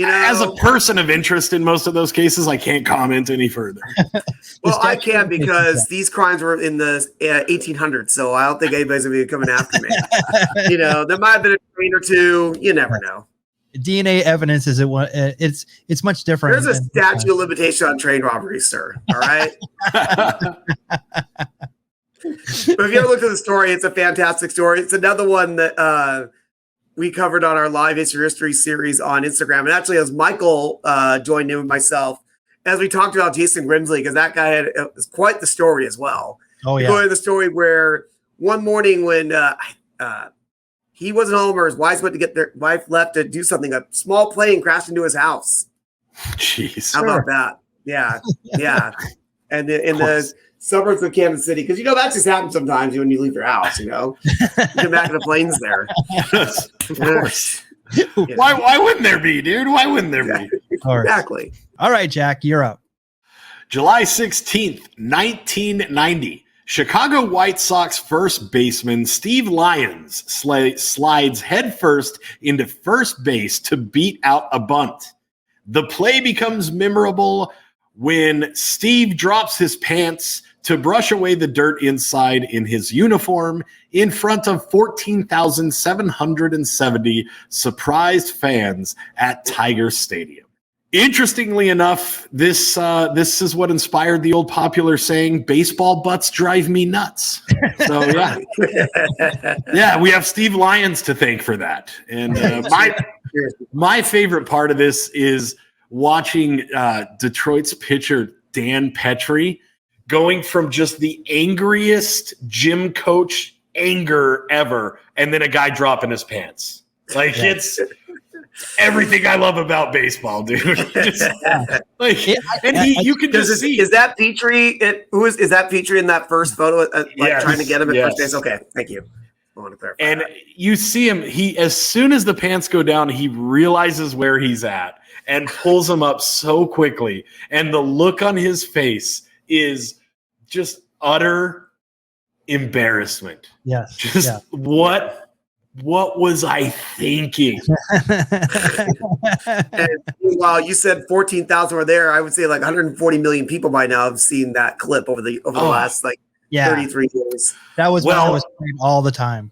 as a person of interest in most of those cases, I can't comment any further. Well, I can because these crimes were in the 1800s, so I don't think anybody's going to be coming after me. There might have been a train or two. You never know. DNA evidence it's much different. There's a statute of limitation on train robberies, sir. All right. But if you ever looked at the story, it's a fantastic story. It's another one that we covered on our Live History series on Instagram. And actually, as Michael joined in with myself, as we talked about Jason Grimsley, because that guy had quite the story as well. Oh, yeah. The story where one morning when he wasn't home or his wife went to get their wife left to do something, a small plane crashed into his house. Jeez. How about that? Yeah. Yeah. And in the suburbs of Kansas City, because that just happens sometimes when you leave your house, you get back to the planes there. Yes, of course. Why wouldn't there be, dude? Why wouldn't there be? Exactly. All right, Jack, you're up. July 16th, 1990. Chicago White Sox first baseman Steve Lyons slides headfirst into first base to beat out a bunt. The play becomes memorable when Steve drops his pants to brush away the dirt inside in his uniform in front of 14,770 surprised fans at Tiger Stadium. Interestingly enough, this is what inspired the old popular saying, baseball butts drive me nuts. So, yeah. Yeah, we have Steve Lyons to thank for that. And my favorite part of this is watching Detroit's pitcher, Dan Petrie, going from just the angriest gym coach anger ever, and then a guy dropping his pants. It's everything I love about baseball, dude. You can just see. Is that Petrie? Is that Petrie in that first photo? Trying to get him at first base. Okay, thank you. I want to clarify. And you see him. He, as soon as the pants go down, he realizes where he's at and pulls them up so quickly. And the look on his face is just utter embarrassment. Yes. What was I thinking? And while you said 14,000 were there, I would say like 140 million people by now have seen that clip over the last Yeah. 33 years. That was when I was playing all the time.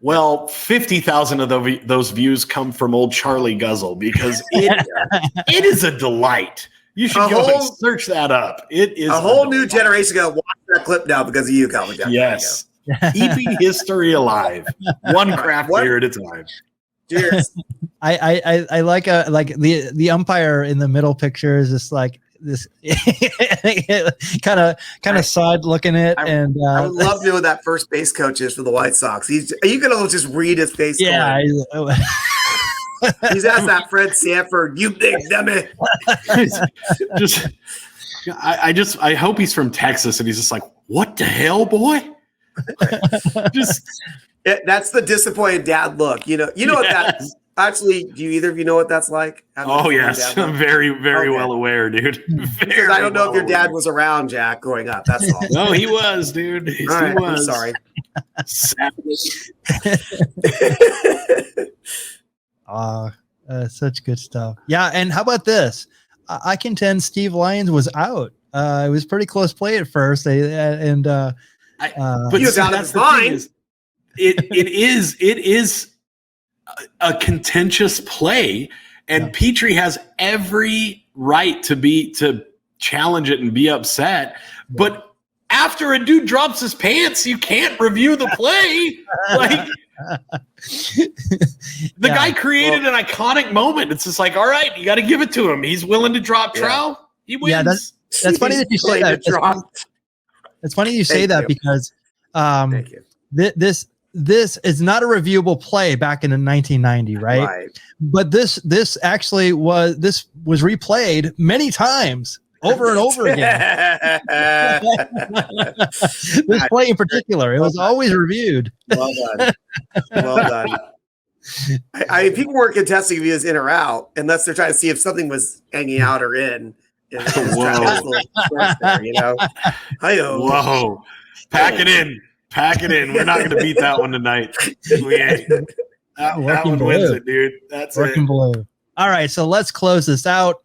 Well, 50,000 of those views come from old Charlie Guzzle because it is a delight. You should go and search that up. It is a whole new generation going to watch that clip now because of you, Calvin. Yes. Keeping history alive. One craft beer at a time. Cheers. I like the umpire in the middle picture is just like this kind of side looking it. I would love to know who that first base coach is for the White Sox. You can almost just read his face. Yeah. He's asked that Fred Sanford, you big dummy. I hope he's from Texas and he's just like, what the hell, boy? That's the disappointed dad look. You know what that actually, do you either of you know what that's like? Oh yes. I'm very, very well aware, dude. Because I don't know if your dad was around, Jack, growing up. That's all. No, he was, dude. He was. I'm sorry. Such good stuff. Yeah, and how about this? I contend Steve Lyons was out. It was pretty close play at first, but he was out of his mind. It is a contentious play, and Petrie has every right to challenge it and be upset. But after a dude drops his pants, you can't review the play. Like the guy created an iconic moment. It's just like, all right, you got to give it to him. He's willing to drop trow. He wins. Yeah, that's funny that you say that. It's funny you say that because Thank you. This is not a reviewable play back in 1990, right? But this actually was replayed many times over and over again. This play in particular, it was always reviewed. Well done. People weren't contesting if he was in or out unless they're trying to see if something was hanging out or in. Whoa. Pack it in. We're not going to beat that one tonight. We ain't. That one wins it, dude. That's Working blue. All right, so let's close this out.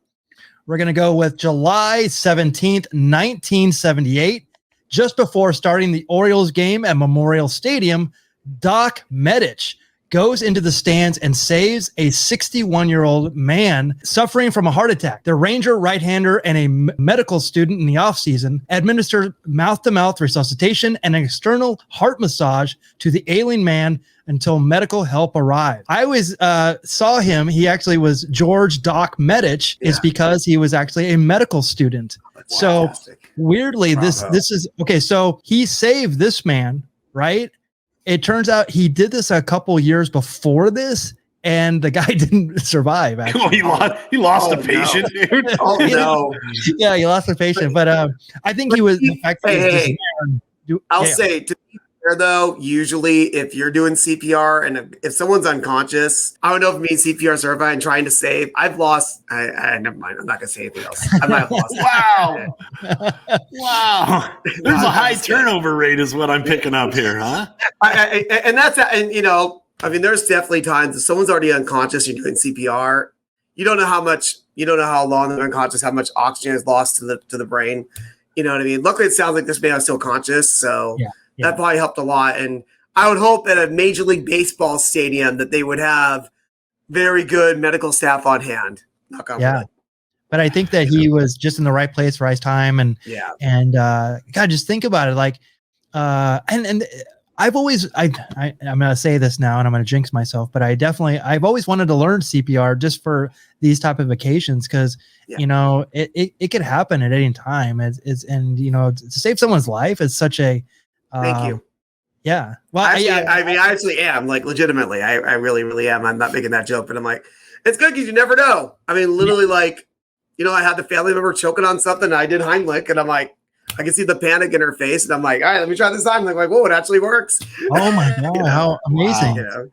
We're going to go with July 17th, 1978. Just before starting the Orioles game at Memorial Stadium, Doc Medich goes into the stands and saves a 61-year-old man suffering from a heart attack. The Ranger right-hander and a medical student in the offseason administered mouth-to-mouth resuscitation and an external heart massage to the ailing man until medical help arrived. I always saw him. He actually was George Doc Medich, is because he was actually a medical student. So weirdly, this is okay. So he saved this man, right? It turns out he did this a couple years before this, and the guy didn't survive. Actually. He lost a patient, dude. Oh no! Yeah, he lost a patient, but I think he was. I'll say to be fair though, usually if you're doing CPR and if someone's unconscious, I don't know if it means CPR certified and trying to save. I've lost. I never mind. I'm not gonna say anything else. I might have lost. Wow. There's a high turnover rate, is what I'm picking up here, huh? And there's definitely times if someone's already unconscious, you're doing CPR. You don't know how long they're unconscious, how much oxygen is lost to the brain. You know what I mean? Luckily, it sounds like this man is still conscious, so that probably helped a lot. And I would hope at a Major League Baseball stadium that they would have very good medical staff on hand. Knock on wood. But I think that he was just in the right place, right time, and God, just think about it. Like, and I've always, I'm gonna say this now, and I'm gonna jinx myself, but I've always wanted to learn CPR just for these type of occasions because it could happen at any time. And to save someone's life is such a thank you. Yeah. Well, I actually am, like, legitimately. I really, really am. I'm not making that joke, but I'm like, it's good because you never know. I mean, literally, like, I had the family member choking on something. And I did Heimlich, and I'm like, I can see the panic in her face, and I'm like, all right, let me try this time. I'm like, whoa, it actually works. Oh my God, how amazing! Wow.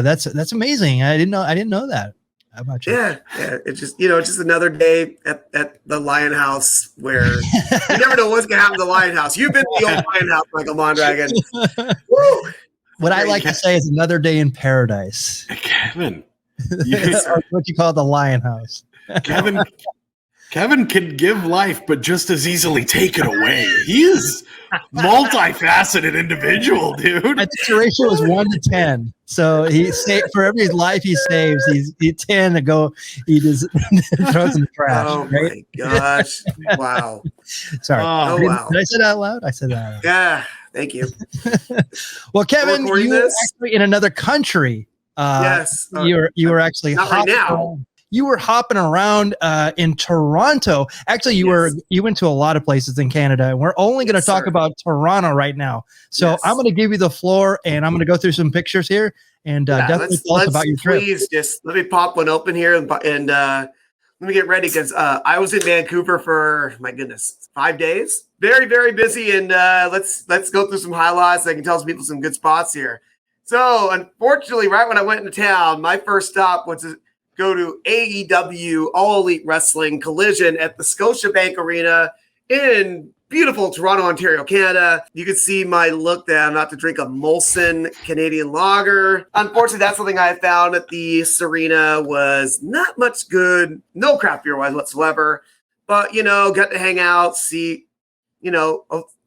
That's amazing. I didn't know that. How about you? Yeah. It's just just another day at the Lion House where you never know what's gonna happen to the Lion House. You've been to the old Lion House, Michael Mondragon. Woo! What I like to say is another day in paradise. Kevin, or what you call the Lion House. Kevin, Kevin can give life, but just as easily take it away. He is multifaceted individual, dude. I think the ratio is 1 to 10. So he for every life he saves, he's 10 to go. He just throws in the trash. Oh right? my gosh! Wow. Sorry. Oh wow. Did I say that out loud? I said that out loud. Yeah. Thank you. Well, Kevin, you were actually in another country. Yes. You were actually not right now. You were hopping around in Toronto. Actually, you went to a lot of places in Canada, and we're only going to talk about Toronto right now. So I'm going to give you the floor, and I'm going to go through some pictures here, and definitely tell us about your trip. Please just let me pop one open here, and let me get ready because I was in Vancouver for, my goodness, 5 days. Very, very busy, and let's go through some highlights. I can tell some people some good spots here. So, unfortunately, right when I went into town, my first stop was to go to AEW, All Elite Wrestling Collision at the Scotiabank Arena in beautiful Toronto, Ontario, Canada. You can see my look that I'm not to drink a Molson Canadian lager. Unfortunately, that's something I found at the Serena was not much good, no craft beer wise whatsoever. But, got to hang out,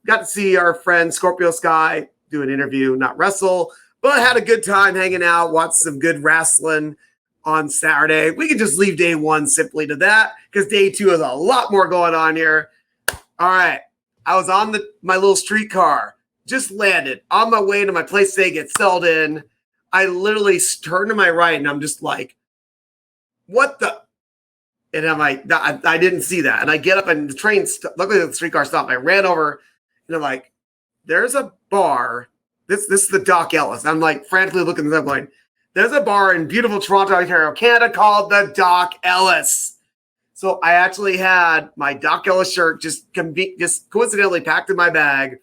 got to see our friend Scorpio Sky do an interview, not wrestle, but had a good time hanging out, watched some good wrestling on Saturday. We can just leave day one simply to that because day two is a lot more going on here. All right. I was on my little streetcar, just landed on my way to my place to get settled in. I literally turn to my right and I'm just like, what the? And I'm like, I didn't see that. And I get up and the train, luckily the streetcar stopped. I ran over and I'm like, there's a bar. This is the Doc Ellis. I'm like frantically looking at that going, there's a bar in beautiful Toronto, Ontario, Canada called the Doc Ellis. So I actually had my Doc Ellis shirt just coincidentally packed in my bag.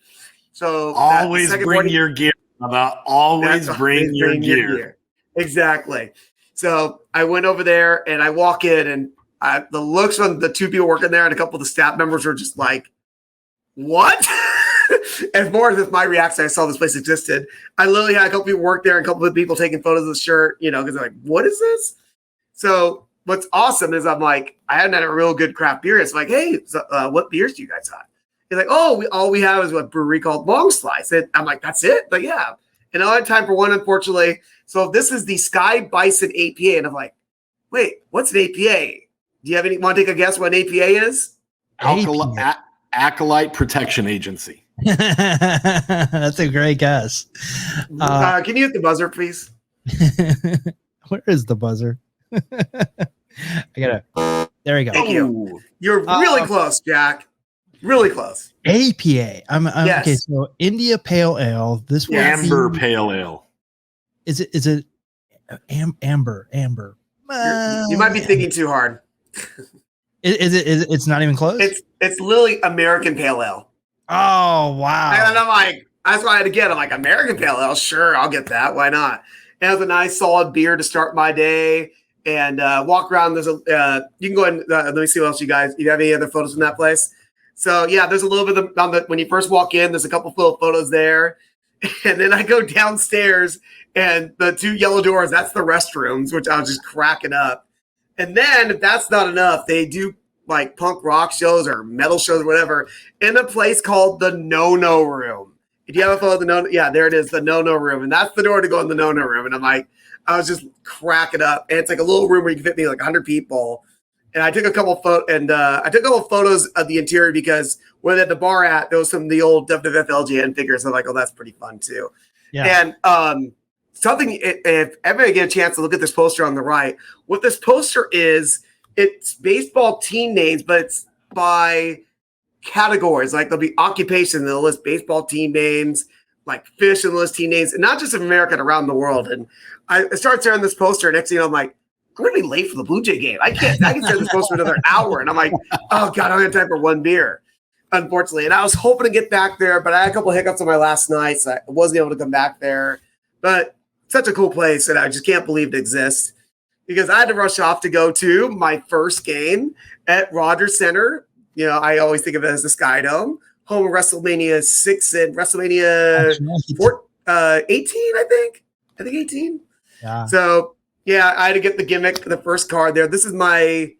So always bring your gear. Always bring your gear. Exactly. So I went over there and I walk in and the looks on the two people working there and a couple of the staff members were just like, what? As more as if my reaction, I saw this place existed. I literally had a couple people work there and a couple of people taking photos of the shirt, because they're like, what is this? So what's awesome is I'm like, I hadn't had a real good craft beer. It's like, hey, what beers do you guys have? He's like, all we have is a brewery called Long Slice. And I'm like, that's it? But yeah. And I don't have time for one, unfortunately. So this is the Sky Bison APA. And I'm like, wait, what's an APA? Do you want to take a guess what an APA is? Acolyte Protection Agency. That's a great guess. Can you hit the buzzer, please? Where is the buzzer? There we go. Thank you. You're really close, Jack. Really close. APA. I'm yes. Okay. So India Pale Ale. This one. Amber Pale Ale. Is it amber? You might be thinking too hard. Is it? It's not even close. It's literally American Pale Ale. Oh wow! And I'm like, that's why I had to get. I'm like, American Pale Ale, sure, I'll get that. Why not? And it was a nice, solid beer to start my day and walk around. There's you can go and let me see what else you have any other photos from that place. So yeah, there's a little bit of when you first walk in. There's a couple of photos there, and then I go downstairs and the two yellow doors. That's the restrooms, which I was just cracking up. And then if that's not enough, they do like punk rock shows or metal shows or whatever in a place called the No-No Room. If you have a photo of the No, yeah, there it is, the No-No Room. And that's the door to go in the No-No Room. And I'm like, I was just cracking up. And it's like a little room where you can fit me like 100 people. And I took a couple photos of the interior because where they had the bar at, there was some of the old WWF LGN figures. So I'm like, oh, that's pretty fun too. Yeah. And something, if ever get a chance to look at this poster on the right, what this poster is, it's baseball team names, but it's by categories. Like there'll be occupation, they'll list baseball team names, like fish and list team names, and not just in America and around the world. And I started staring at this poster, and next thing you know, I'm like, I'm gonna be late for the Blue Jay game. I can stare at this poster for another hour. And I'm like, oh God, I don't have time for one beer, unfortunately. And I was hoping to get back there, but I had a couple of hiccups on my last night, so I wasn't able to come back there. But such a cool place that I just can't believe it exists. Because I had to rush off to go to my first game at Rogers Center. I always think of it as the Sky Dome, home of WrestleMania 6 and WrestleMania 18, I think 18. Yeah. So, yeah, I had to get the gimmick, the first card there. This is my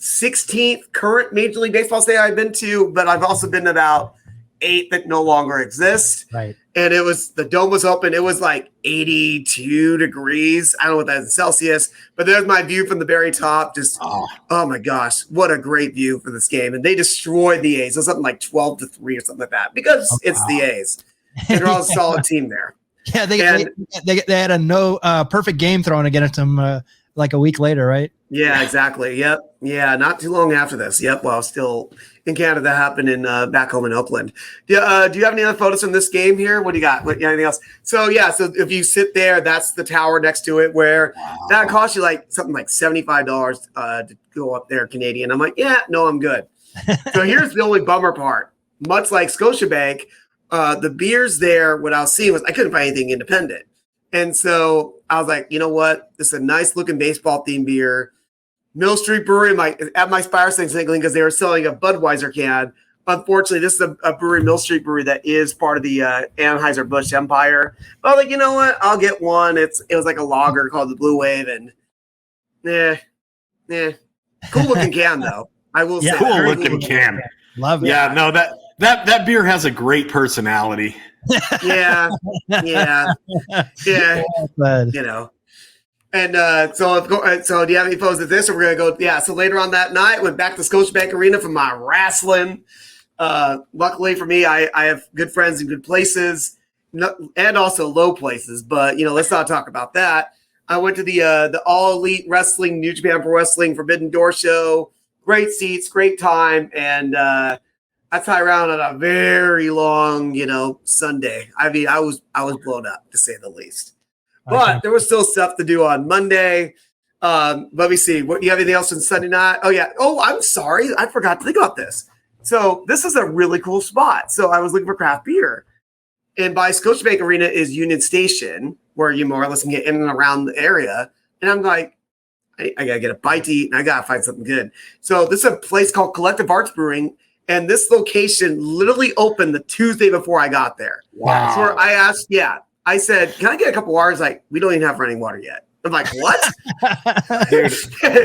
16th current Major League Baseball stadium I've been to, but I've also been to about 8 that no longer exist. Right. And the dome was open. It was like 82 degrees. I don't know what that is in Celsius, but there's my view from the very top. Just, oh my gosh, what a great view for this game. And they destroyed the A's. It was something like 12-3 or something like that because it's the A's. And they're all a solid team there. Yeah, they had a perfect game thrown against them like a week later, right? Yeah, exactly. Yep. Yeah, not too long after this. Yep. Well, still in Canada, that happened in back home in Oakland. Do you have any other photos from this game here? What do you got? Anything else? So if you sit there, that's the tower next to it where that costs you like something like $75 to go up there Canadian. I'm like, yeah, no, I'm good. So here's the only bummer part. Much like Scotiabank, the beers there, what I was seeing was I couldn't find anything independent. And so I was like, you know what? This is a nice looking baseball themed beer. Mill Street Brewery at my Spire Signaling because they were selling a Budweiser can. Unfortunately, this is a brewery, Mill Street Brewery, that is part of the Anheuser-Busch empire. But I was like, you know what? I'll get one. It was like a lager called the Blue Wave, and cool looking can though. I will say, cool looking can. Love it. Yeah, no, that beer has a great personality. Yeah. But, you know. And so do you have any photos of this? Or we're going to go, so later on that night, went back to Scotiabank Arena for my wrestling. Luckily for me, I have good friends in good places and also low places. But, let's not talk about that. I went to the All Elite Wrestling, New Japan Pro Wrestling Forbidden Door show. Great seats, great time. And I tied around on a very long, Sunday. I mean, I was blown up, to say the least. But there was still stuff to do on Monday. Let me see. What you have anything else on Sunday night? Oh, yeah. Oh, I'm sorry. I forgot to think about this. So this is a really cool spot. So I was looking for craft beer. And by Scotiabank Arena is Union Station, where you more or less can get in and around the area. And I'm like, I got to get a bite to eat, and I got to find something good. So this is a place called Collective Arts Brewing. And this location literally opened the Tuesday before I got there. Wow. So where I asked, I said, can I get a couple waters? Like, we don't even have running water yet. I'm like, what? Dude,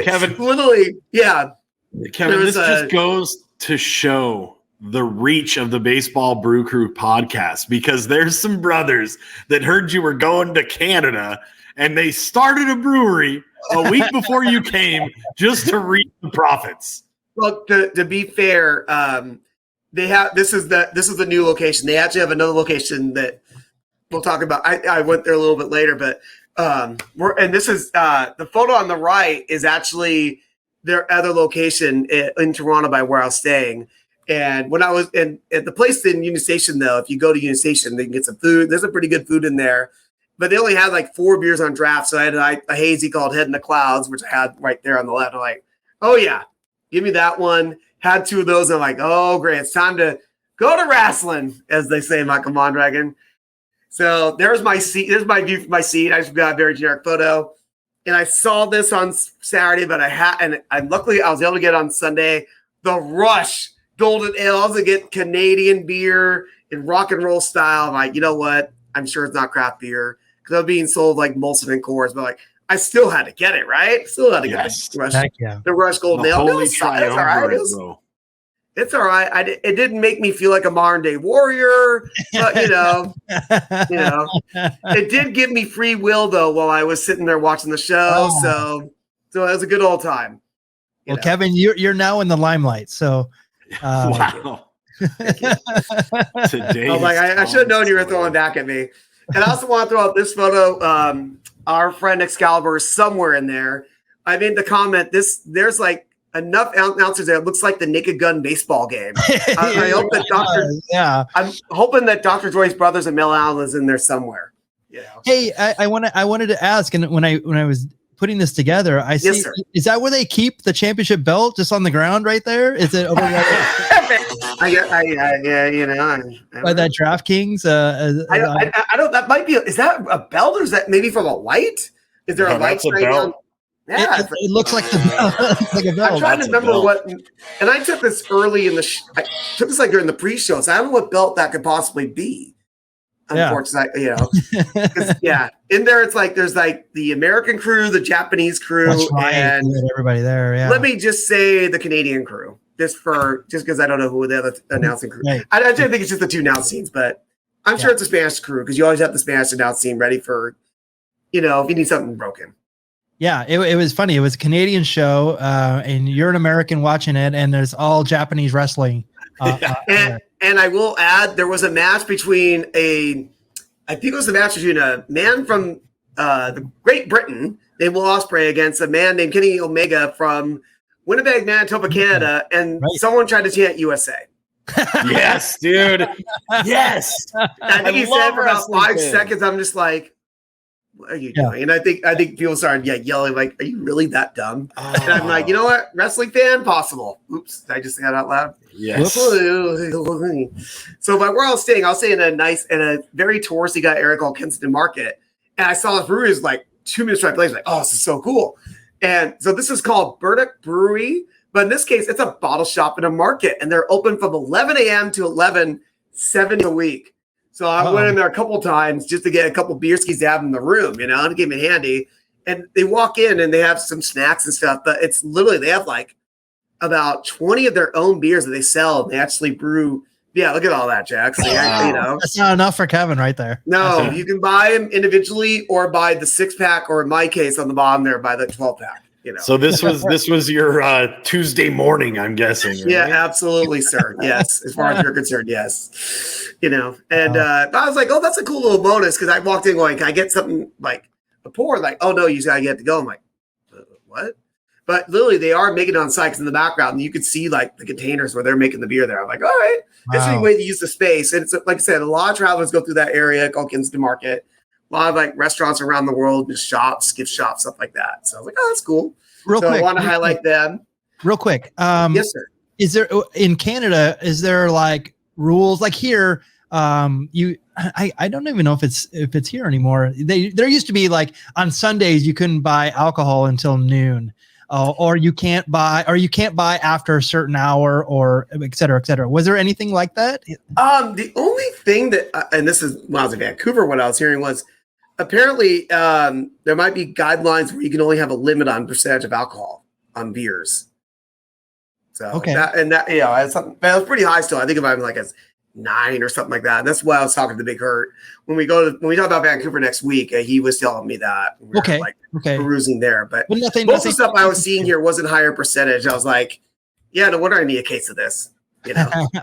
Kevin. Literally, yeah. Kevin, this just goes to show the reach of the Baseball Brew Crew podcast, because there's some brothers that heard you were going to Canada and they started a brewery a week before you came just to reap the profits. Well, to be fair, they have this is the new location. They actually have another location that we'll talk about. I went there a little bit later, but this is the photo on the right is actually their other location in Toronto by where I was staying. And when I was at the place in Union Station, though, if you go to Union Station, they can get some food. There's some pretty good food in there, but they only had like 4 beers on draft. So I had a hazy called Head in the Clouds, which I had right there on the left. I'm like, oh yeah, give me that one. Had 2 of those. I'm like, oh great, it's time to go to wrestling, as they say, Michael Mondragon. So there's my seat. There's my view from my seat. I just got a very generic photo. And I saw this on Saturday, but luckily I was able to get it on Sunday. The Rush Golden Ale. I was able to get Canadian beer in rock and roll style. I'm like, you know what? I'm sure it's not craft beer because I was being sold like Molson and Coors, but like I still had to get it, right? Still had to get the Rush. The Rush Golden Ale. It's all right. It's all right. It didn't make me feel like a modern day warrior, but it did give me free will though while I was sitting there watching the show. So it was a good old time. Well, Kevin, you're now in the limelight. So wow. Today, I should have known you were throwing back at me. And I also want to throw out this photo. Our friend Excalibur is somewhere in there. I made the comment. There's like enough announcers there. It looks like the Naked Gun baseball game. I hope that I'm hoping that Dr. Joy's Brothers and Mel Allen is in there somewhere. Hey, I wanted to ask, and when I was putting this together, I see, is that where they keep the championship belt, just on the ground right there? Is it over there? By that DraftKings? I don't. That might be. Is that a belt, or is that maybe from a light? Is there a light right down? Yeah, it looks like the belt. Like a belt. I'm trying to remember what. And I took this early in I took this like during the pre-show, so I don't know what belt that could possibly be. Unfortunately, in there it's like there's like the American crew, the Japanese crew, and everybody there. Yeah. Let me just say the Canadian crew, just because I don't know who the other announcing crew. Right. I think it's just the two announcings, but I'm sure it's a Spanish crew because you always have the Spanish announcing ready for, if you need something broken. Yeah, it was funny. It was a Canadian show, and you're an American watching it, and there's all Japanese wrestling. And I will add, there was a match between a man from the Great Britain named Will Ospreay against a man named Kenny Omega from Winnipeg, Manitoba, Canada, and someone tried to chant USA. Yes, dude. Yes. I think he said for about 5 seconds, I'm just like, what are you doing? And I think people started yelling, like, are you really that dumb? And I'm like, you know what? Wrestling fan, possible. Oops, did I just say that out loud? Yes. So, but where I was staying in a very touristy area called Kensington Market. And I saw this brewery was like 2 minutes right place. Like, oh, this is so cool. And so this is called Burdock Brewery. But in this case, it's a bottle shop in a market. And they're open from 11 a.m. to 11, 7 days a week. So I went in there a couple times just to get a couple beer skis to have in the room, and it came in handy. And they walk in and they have some snacks and stuff, but it's literally, they have like about 20 of their own beers that they sell. And they actually brew. Yeah, look at all that, Jack. So, that's not enough for Kevin right there. No, you can buy them individually or buy the 6-pack, or in my case on the bottom there, buy the 12-pack. So this was your Tuesday morning, I'm guessing. Right? Yeah, absolutely, sir. Yes, as far as you're concerned, yes. And I was like, oh, that's a cool little bonus, because I walked in going, can I get something like a pour? Like, oh no, you gotta get to go. I'm like, what? But literally, they are making it on site, because in the background, and you could see like the containers where they're making the beer there. I'm like, all right, that's a way to use the space. And it's like I said, a lot of travelers go through that area called Kensington Market. A lot of like restaurants around the world, just shops, gift shops, stuff like that. So I was like, oh, that's cool. I want to highlight them. Real quick. Yes, sir. Is there in Canada, is there like rules like here? I don't even know if it's here anymore. There used to be like on Sundays you couldn't buy alcohol until noon. Or you can't buy after a certain hour, or et cetera, et cetera. Was there anything like that? The only thing that, and this is when I was in Vancouver, what I was hearing was apparently there might be guidelines where you can only have a limit on percentage of alcohol on beers. So okay, it's something, but it was pretty high still. I think if I'm like a 9 or something like that. And that's why I was talking to Big Hurt when we talk about Vancouver next week. He was telling me that. We were, perusing there, but most of the stuff I was seeing here wasn't higher percentage. I was like, yeah, no wonder I need a case of this.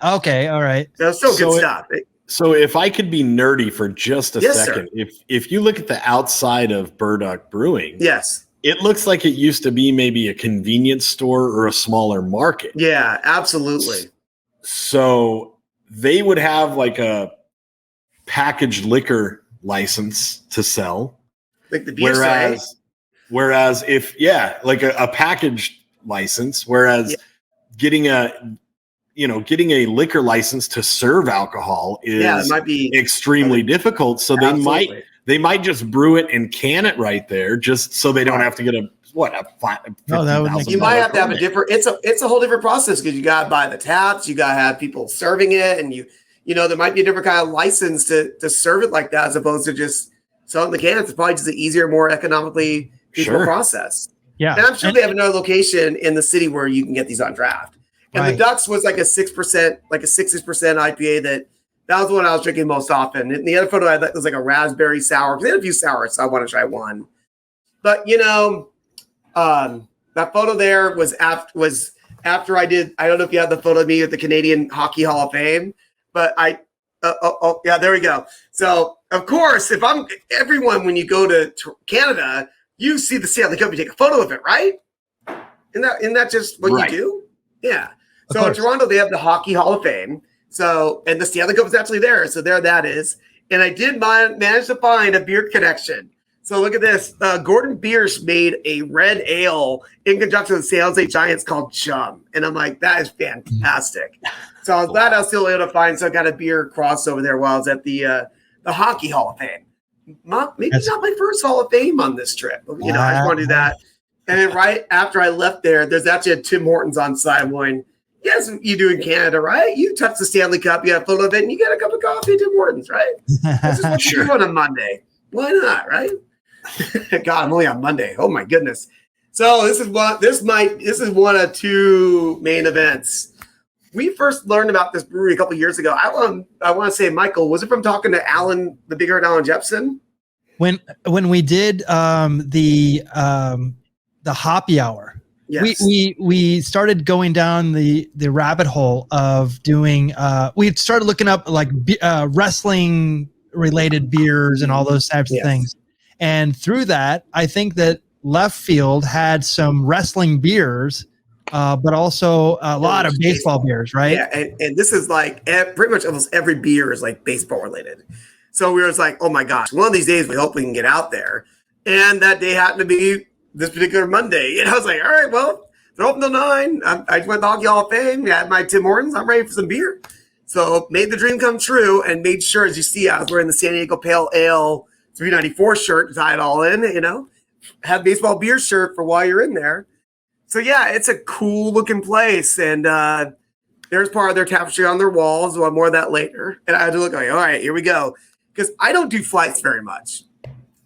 Okay, all right. So it's still good stuff. So if I could be nerdy for just a second, if you look at the outside of Burdock Brewing, yes, it looks like it used to be maybe a convenience store or a smaller market. Yeah, absolutely. So they would have like a packaged liquor license to sell. Like the beer whereas if, like a packaged license, whereas getting a liquor license to serve alcohol is it might be extremely difficult. So they might just brew it and can it right there, just so they don't have to get a flat. You might have to have a different. It's a whole different process because you got to buy the taps, you got to have people serving it, and there might be a different kind of license to serve it like that as opposed to just selling the cans. It's probably just an easier, more economically feasible process. Yeah, and I'm sure they have another location in the city where you can get these on draft. And the Ducks was like a 6%, like a 6% IPA that was the one I was drinking most often. And the other photo I had was like a raspberry sour. They had a few sours, so I want to try one. But that photo there was after I did. I don't know if you have the photo of me at the Canadian Hockey Hall of Fame, but there we go. So of course, everyone when you go to Canada, you see the Stanley Cup, you take a photo of it, right? Isn't that just what you do? Yeah. So in Toronto, they have the Hockey Hall of Fame. So, and the Stanley Cup is actually there. So there that is. And I did manage to find a beer connection. So look at this. Gordon Biersch made a red ale in conjunction with San Jose Giants called Chum. And I'm like, that is fantastic. So I was glad I was still able to find some kind of beer crossover there while I was at the Hockey Hall of Fame. Not my first Hall of Fame on this trip. But, I just want to do that. And then right after I left there, there's actually a Tim Hortons on site. I'm going, Yes, you do in Canada, right? You touch the Stanley Cup, you have a photo of it, and you get a cup of coffee at Tim Hortons, right? That's just what you do on a Monday. Why not, right? God, I'm only on Monday. Oh my goodness. So this is one of two main events. We first learned about this brewery a couple years ago. I want to say, Michael, was it from talking to Alan, the big haired Alan Jepson? When we did the hoppy hour, yes. we started going down the rabbit hole of doing. We started looking up like wrestling related beers and all those types of things, and through that, I think that Left Field had some wrestling beers. But also a lot of baseball beers, right? Yeah, and this is like pretty much almost every beer is like baseball related. So we were just like, oh my gosh, one of these days we hope we can get out there. And that day happened to be this particular Monday. And I was like, all right, well, they're open till 9. I went to Hockey Hall of Fame, had my Tim Hortons, I'm ready for some beer. So made the dream come true and made sure, as you see, I was wearing the San Diego Pale Ale 394 shirt to tie it all in, have baseball beer shirt for while you're in there. So yeah, it's a cool looking place, and there's part of their tapestry on their walls. Well, more of that later. And I had to look like, all right, here we go, because I don't do flights very much.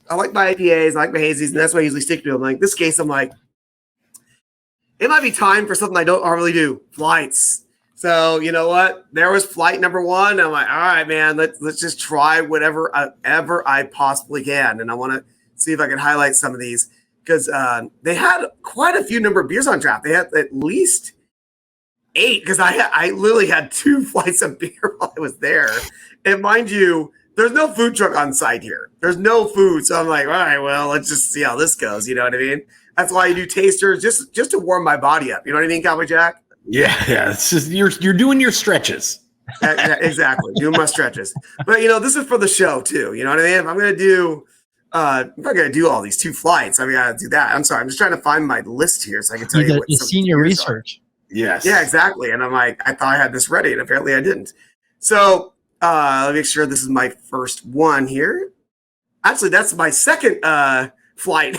I like my IPAs, I like my hazies, and that's why I usually stick to them. Like this case, I'm like, it might be time for something I don't normally do, flights. So you know what? There was flight number 1. I'm like, all right, man, let's just try whatever ever I possibly can, and I want to see if I can highlight some of these. Because they had quite a few number of beers on draft. They had at least 8, because I literally had 2 flights of beer while I was there. And mind you, there's no food truck on site here. There's no food. So I'm like, all right, well, let's just see how this goes. You know what I mean? That's why you do tasters, just to warm my body up. You know what I mean, Cowboy Jack? Yeah. It's just you're doing your stretches. Exactly. Doing my stretches. But, this is for the show, too. You know what I mean? If I'm going to do... I'm not going to do all these 2 flights. I got to do that. I'm sorry. I'm just trying to find my list here so I can tell you what the senior research. Yes. Yeah, exactly. And I'm like, I thought I had this ready, and apparently I didn't. So let me make sure this is my first one here. Actually, that's my second flight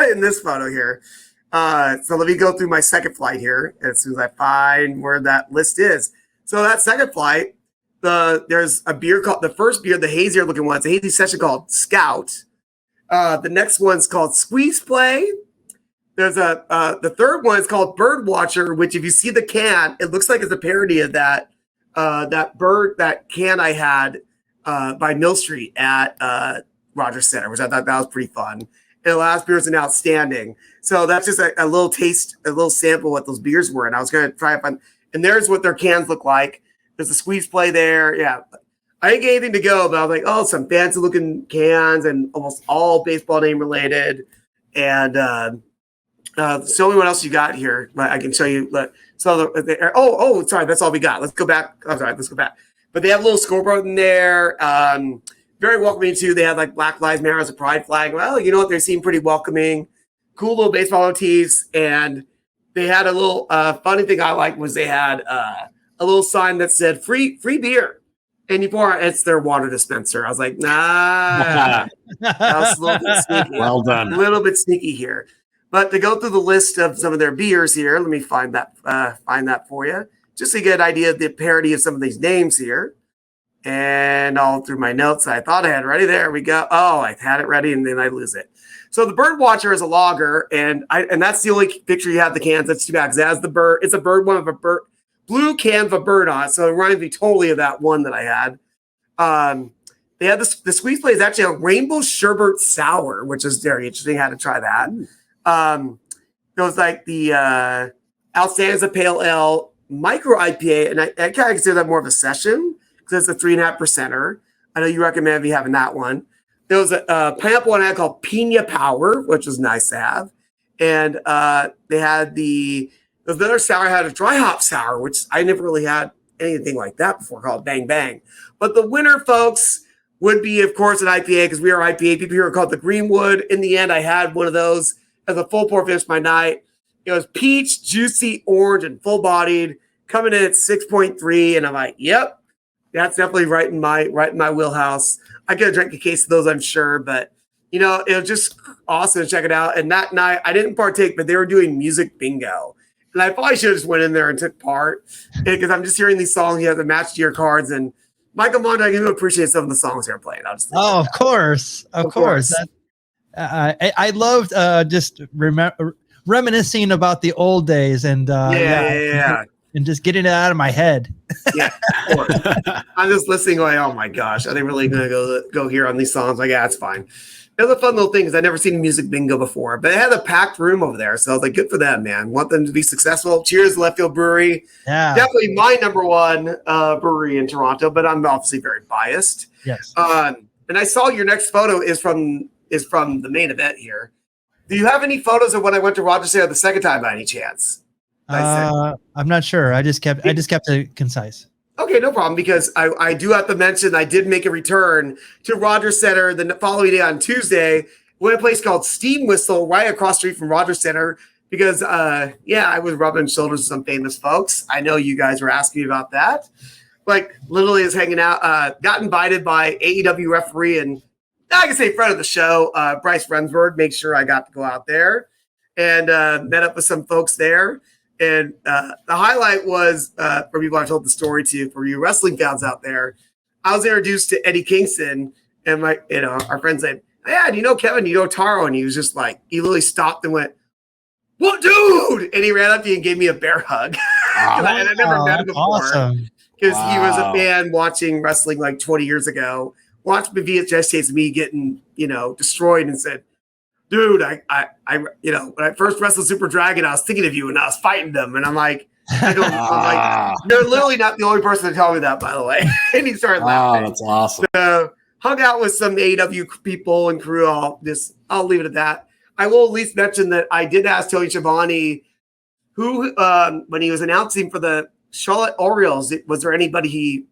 in this photo here. So let me go through my second flight here as soon as I find where that list is. So that second flight, there's a beer called, the first beer, the hazier looking one, it's a hazy session called Scout. The next one's called Squeeze Play. There's the third one is called Bird Watcher, which if you see the can, it looks like it's a parody of that can I had by Mill Street at Rogers Center, which I thought that was pretty fun. And the last beer is an outstanding. So that's just a little taste, a little sample of what those beers were. And I was going to try to find, and there's what their cans look like. There's a Squeeze Play there. Yeah. I didn't get anything to go, but I was like, oh, some fancy looking cans and almost all baseball name related. And show me what else you got here. I can show you. Sorry, that's all we got. Let's go back. I'm sorry, let's go back. But they have a little scoreboard in there. Very welcoming too. They had like Black Lives Matter as a pride flag. Well, you know what? They seem pretty welcoming. Cool little baseball motifs. And they had a little funny thing I liked was they had a little sign that said free beer. And it's their water dispenser. I was like, nah. That was a little bit sneaky. Well done. A little bit sneaky here. But to go through the list of some of their beers here, let me find that for you. Just to get an idea of the parody of some of these names here. And all through my notes, I thought I had it ready. There we go. Oh, I had it ready, and then I lose it. So the Bird Watcher is a lager, and that's the only picture you have the cans. That's too bad, because it has the bird. It's a bird one of a bird. Blue can of a bird on it, so it reminded me totally of that one that I had. They had the Squeeze Play is actually a rainbow sherbet sour, which is very interesting. I had to try that. It was like the Outstanding as a Pale Ale Micro IPA, and I kind of consider that more of a session because it's a 3.5%er. I know you recommend me having that one. There was a pineapple one I had called Pina Power, which was nice to have, and they had the other sour had a dry hop sour, which I never really had anything like that before, called Bang Bang. But the winner, folks, would be, of course, an IPA, because we are IPA people here, called the Greenwood. In the end, I had one of those as a full pour finish my night. It was peach, juicy, orange, and full-bodied, coming in at 6.3. And I'm like, yep, that's definitely right in my wheelhouse. I could have drank a case of those, I'm sure, but it was just awesome to check it out. And that night, I didn't partake, but they were doing music bingo. And I probably should have just went in there and took part because I'm just hearing these songs. You have to match to your cards. And Michael Mondragon, you appreciate some of the songs they're playing. I'll just of course. I loved just reminiscing about the old days and and just getting it out of my head. Yeah, of course. I'm just listening going, oh my gosh, are they really going to go here on these songs? Like, yeah, it's fine. It was a fun little thing because I'd never seen music bingo before, but it had a packed room over there. So I was like, good for them, man. Want them to be successful. Cheers, Left Field Brewery. Yeah. Definitely my number one brewery in Toronto, but I'm obviously very biased. Yes. And I saw your next photo is from the main event here. Do you have any photos of when I went to Rogers Center the second time by any chance? I'm not sure. I just kept it concise. Okay, no problem, because I do have to mention I did make a return to Rogers Center the following day on Tuesday. We went to a place called Steam Whistle right across the street from Rogers Center because, I was rubbing shoulders with some famous folks. I know you guys were asking me about that. Like, literally is hanging out. Got invited by AEW referee and I can say friend of the show, Bryce Rensburg. Make sure I got to go out there and met up with some folks there. And the highlight was, for people I told the story to, for you wrestling fans out there, I was introduced to Eddie Kingston, and our friend said, "Yeah, do you know Kevin? You know Taro?" And he was just like, he literally stopped and went, "What, dude?" And he ran up to me and gave me a bear hug. And I never met him before because he was a fan watching wrestling like 20 years ago. Watched the VHS tapes of me getting, destroyed, and said, "Dude, I when I first wrestled Super Dragon, I was thinking of you and I was fighting them." And I'm like, you're literally not the only person to tell me that, by the way. And he started laughing. That's awesome. So hung out with some AEW people and crew. I'll leave it at that. I will at least mention that I did ask Tony Schiavone, who, when he was announcing for the Charlotte Orioles, was there anybody he,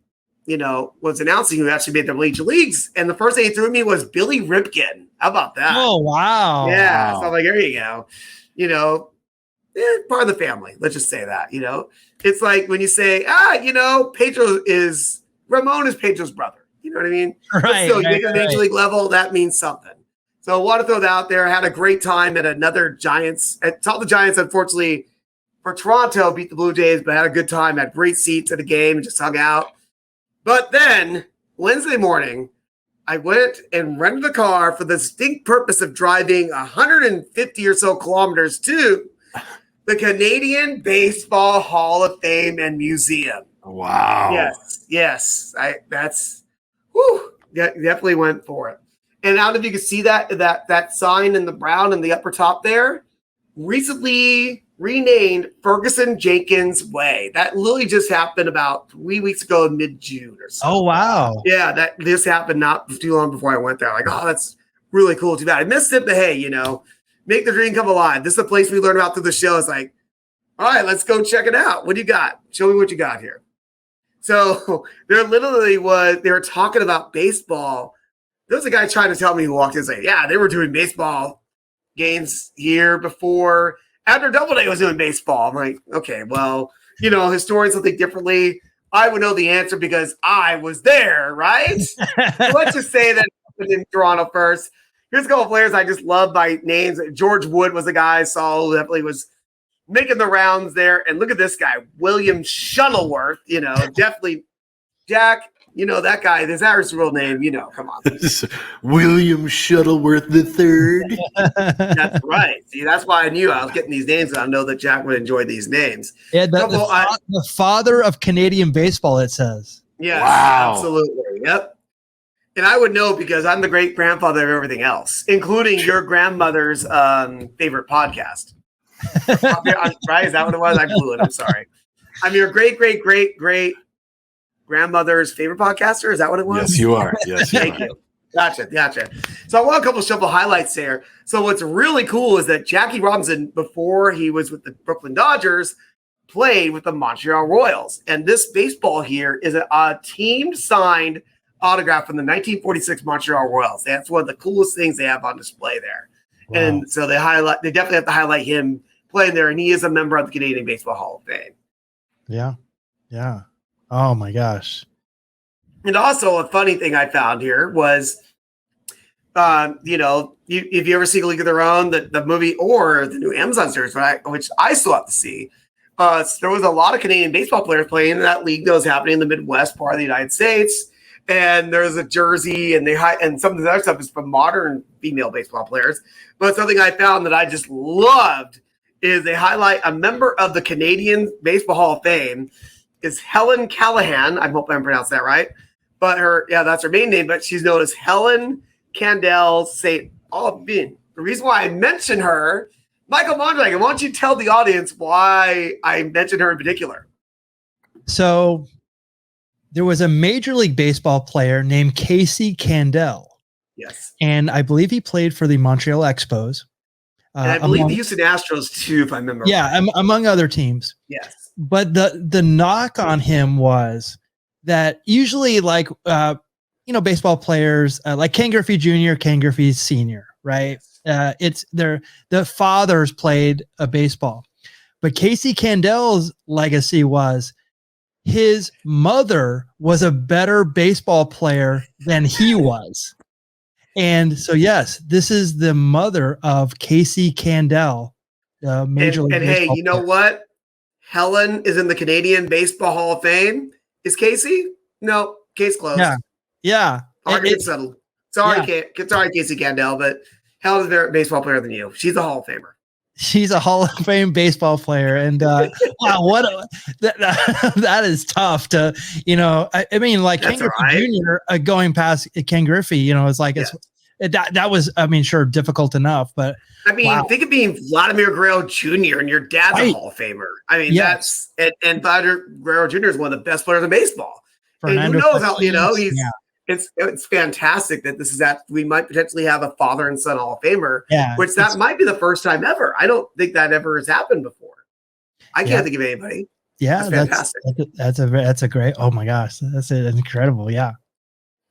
was announcing who actually made the major leagues? And the first thing he threw at me was Billy Ripken. How about that? Oh, wow. Yeah. Wow. So I'm like, there you go. Part of the family. Let's just say that, it's like when you say, Ramon is Pedro's brother. You know what I mean? Right. But still, you get to the major league level, that means something. So I want to throw that out there. I had a great time at another Giants. Saw the Giants, unfortunately, for Toronto, beat the Blue Jays, but had a good time. Had great seats at the game and just hung out. But then Wednesday morning, I went and rented a car for the distinct purpose of driving 150 or so kilometers to the Canadian Baseball Hall of Fame and Museum. Wow. Yes. Definitely went for it. And I don't know if you can see that sign in the brown in the upper top there. Recently renamed Ferguson Jenkins Way. That literally just happened about 3 weeks ago in mid-June or so. Oh, wow. Yeah, this happened not too long before I went there. Like, oh, that's really cool. Too bad I missed it, but hey, make the dream come alive. This is a place we learn about through the show. It's like, all right, let's go check it out. What do you got? Show me what you got here. So they were talking about baseball. There was a guy trying to tell me who walked in and said, yeah, they were doing baseball games here before. After Doubleday was doing baseball. I'm like, okay, well, historians will think differently. I would know the answer because I was there, right? So let's just say that happened in Toronto first. Here's a couple of players I just love by names. George Wood was a guy I saw who definitely was making the rounds there. And look at this guy, William Shuttleworth, definitely Jack. That guy, is that his real name? Come on. William Shuttleworth III. That's right. See, that's why I knew I was getting these names, and I know that Jack would enjoy these names. Yeah, the father of Canadian baseball, it says. Yes, wow. Absolutely. Yep. And I would know because I'm the great grandfather of everything else, including your grandmother's favorite podcast. Right? Is that what it was? I blew it. I'm sorry. I'm your great grandmother's favorite podcaster. Is that what it was? Yes, you are. Yes, Thank you. Gotcha. So I want a couple of shuffle highlights there. So what's really cool is that Jackie Robinson, before he was with the Brooklyn Dodgers, played with the Montreal Royals. And this baseball here is a team signed autograph from the 1946 Montreal Royals. That's one of the coolest things they have on display there. Wow. And so they definitely have to highlight him playing there. And he is a member of the Canadian Baseball Hall of Fame. Yeah. Oh my gosh. And also a funny thing I found here was, if you ever see A League of Their Own, the movie or the new Amazon series, right, which I still have to see, there was a lot of Canadian baseball players playing in that league that was happening in the Midwest part of the United States. And there's a jersey, and some of the other stuff is from modern female baseball players. But something I found that I just loved is they highlight a member of the Canadian Baseball Hall of Fame is Helen Callahan. I hope I'm pronouncing that right. But that's her main name, but she's known as Helen Candell St. Aubin. The reason why I mention her, Michael Mondragon, why don't you tell the audience why I mentioned her in particular? So there was a Major League Baseball player named Casey Candell. Yes. And I believe he played for the Montreal Expos. And I believe the Houston Astros too, if I remember. Yeah, among other teams. Yes. But the knock on him was that usually baseball players like Ken Griffey Jr., Ken Griffey Sr., right? The fathers played a baseball. But Casey Candell's legacy was his mother was a better baseball player than he was. And so, yes, this is the mother of Casey Candell, the Major League Baseball hey, you know what? Helen is in the Canadian Baseball Hall of Fame. Is Casey? No, case closed. Yeah. Argument settled. Sorry, Casey Candell, but Helen is a better baseball player than you. She's a Hall of Famer. She's a Hall of Fame baseball player, and wow, that is tough to, I mean, like Ken Griffey Jr. Going past Ken Griffey, it's like that was, I mean, sure, difficult enough, but I mean, think of being Vladimir Guerrero Jr. and your dad's a Hall of Famer. I mean, that's and Vladimir Guerrero Jr. is one of the best players in baseball. And who knows how he's. Yeah. It's fantastic that this is we might potentially have a father and son Hall of Famer, which that might be the first time ever. I don't think that ever has happened before. I can't think of anybody. Yeah, that's fantastic. That's a great. Oh my gosh, that's incredible. Yeah,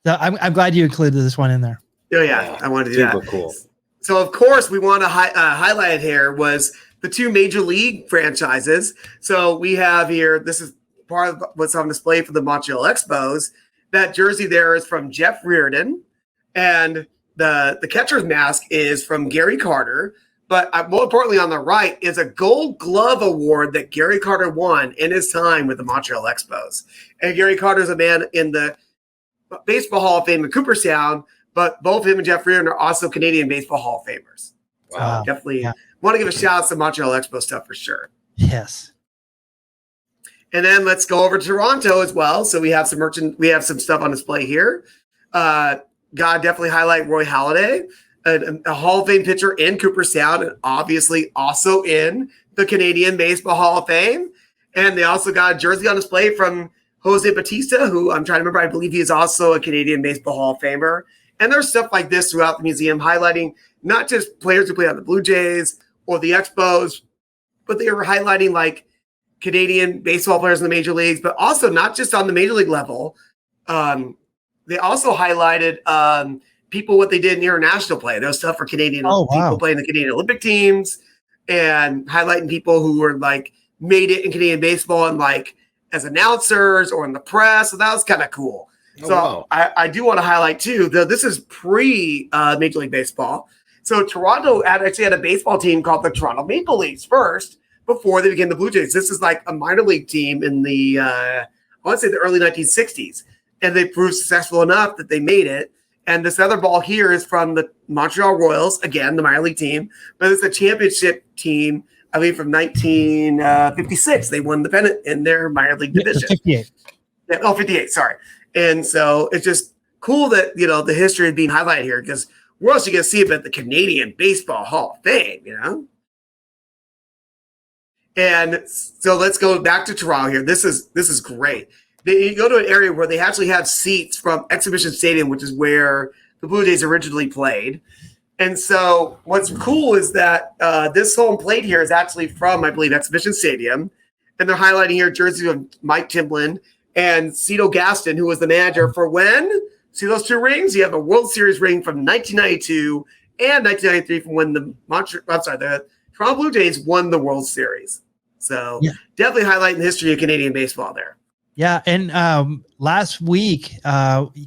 so I'm glad you included this one in there. Oh yeah, I wanted to do that. Super cool. So of course we want to highlight here was the two major league franchises. So we have here. This is part of what's on display for the Montreal Expos. That jersey there is from Jeff Reardon, and the catcher's mask is from Gary Carter. But more importantly, on the right is a Gold Glove award that Gary Carter won in his time with the Montreal Expos. And Gary Carter is a man in the Baseball Hall of Fame in Cooperstown, but both him and Jeff Reardon are also Canadian Baseball Hall of Famers. Wow. Definitely want to give a shout out to Montreal Expo stuff for sure. Yes. And then let's go over to Toronto as well. So we have some stuff on display here. Gotta definitely highlight Roy Halladay, a Hall of Fame pitcher in Cooperstown, and obviously also in the Canadian Baseball Hall of Fame. And they also got a jersey on display from Jose Bautista, who I'm trying to remember. I believe he is also a Canadian Baseball Hall of Famer. And there's stuff like this throughout the museum highlighting not just players who play on the Blue Jays or the Expos, but they were highlighting like Canadian baseball players in the major leagues, but also not just on the major league level. They also highlighted people, what they did in international play. There was stuff for Canadian people playing the Canadian Olympic teams and highlighting people who were like made it in Canadian baseball and like as announcers or in the press. So that was kind of cool. I do want to highlight too, this is pre Major League Baseball. So Toronto actually had a baseball team called the Toronto Maple Leafs first, before they became the Blue Jays. This is like a minor league team in the, I want to say the early 1960s. And they proved successful enough that they made it. And this other ball here is from the Montreal Royals, again, the minor league team. But it's a championship team, I believe, from 1956. They won the pennant in their minor league division. 58. Yeah, 58, sorry. And so it's just cool that, the history is being highlighted here, because where else are you going to see it but the Canadian Baseball Hall of Fame, And so let's go back to Toronto here. This is great. You go to an area where they actually have seats from Exhibition Stadium, which is where the Blue Jays originally played. And so what's cool is that this home plate here is actually from, I believe, Exhibition Stadium. And they're highlighting here jerseys of Mike Timlin and Cito Gaston, who was the manager for when? See those two rings? You have a World Series ring from 1992 and 1993 from when the Toronto Blue Jays won the World Series. So definitely highlighting the history of Canadian baseball there. Yeah. And last week,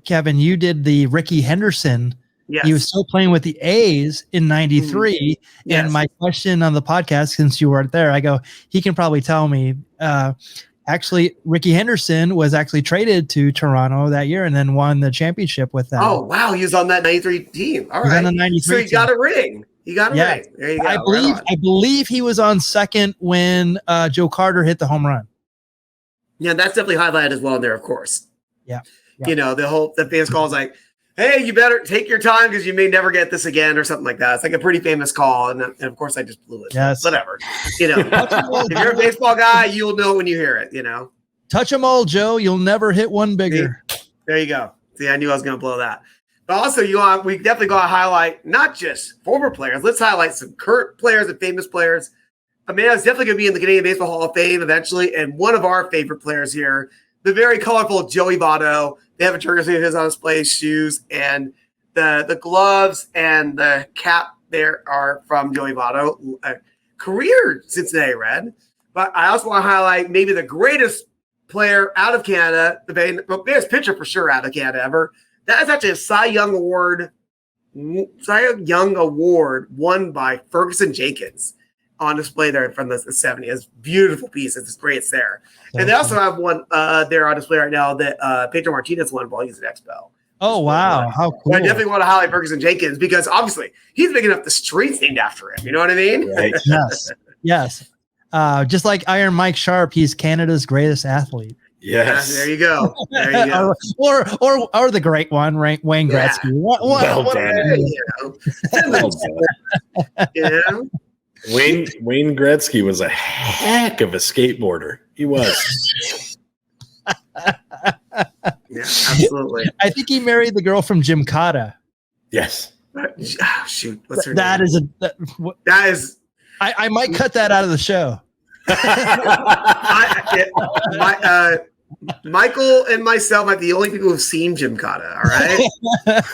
Kevin, you did the Ricky Henderson Yes. He was still playing with the A's in 93. Yes. And my question on the podcast, since you weren't there, I go, he can probably tell me. Actually, Ricky Henderson was actually traded to Toronto that year and then won the championship with them. Oh, wow. He was on that 93 team. All right. On the 93 so he got a ring. He got a ring. There you go. I believe he was on second when Joe Carter hit the home run. Yeah, that's definitely highlighted as well in there, of course. Yeah. You know, the fans call is like, hey, you better take your time because you may never get this again or something like that. It's like a pretty famous call. And of course, I just blew it. Yes. Whatever. You know, if you're a baseball guy, you'll know when you hear it, you know. Touch them all, Joe. You'll never hit one bigger. There you go. See, I knew I was going to blow that. But also, we definitely got to highlight not just former players. Let's highlight some current players and famous players. Amanda's definitely going to be in the Canadian Baseball Hall of Fame eventually. And one of our favorite players here, the very colorful Joey Votto. They have a jersey of his on display, shoes, and the gloves and the cap there are from Joey Votto. Career Cincinnati Red. But I also want to highlight maybe the greatest player out of Canada, the best pitcher for sure out of Canada ever. That is actually a Cy Young Award won by Ferguson Jenkins on display there from the 70s. It's a beautiful piece. It's great. It's there. And they also have one there on display right now that Pedro Martinez won while he's at Expo. Oh, wow. How cool. I definitely want to highlight Ferguson Jenkins because obviously he's big enough the streets named after him. You know what I mean? Right. Yes. Yes. Just like Iron Mike Sharp, he's Canada's greatest athlete. Yes. There you go. There you go. or the great one, Wayne Gretzky. Well done. You know? Wayne Gretzky was a heck of a skateboarder. He was. Yeah, absolutely. I think he married the girl from Gymkhana. Yes. Oh, shoot. What's her That name? That is. I might cut that out of the show. Michael and myself might be the only people who've seen Gymkhana. All right.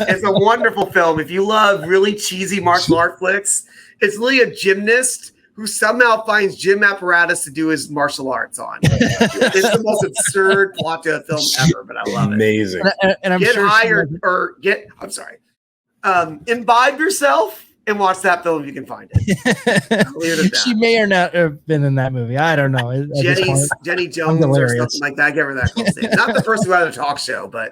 It's a wonderful film. If you love really cheesy martial art flicks, it's really a gymnast who somehow finds gym apparatus to do his martial arts on. It's the most absurd plot to a film ever, but I love it. Amazing. And I'm Get sure hired or get. I'm sorry. Imbibe yourself and watch that film if you can find it. She may or not have been in that movie. I don't know. Jenny Jones or something like that. I give her that close name. Not the person who had a talk show, but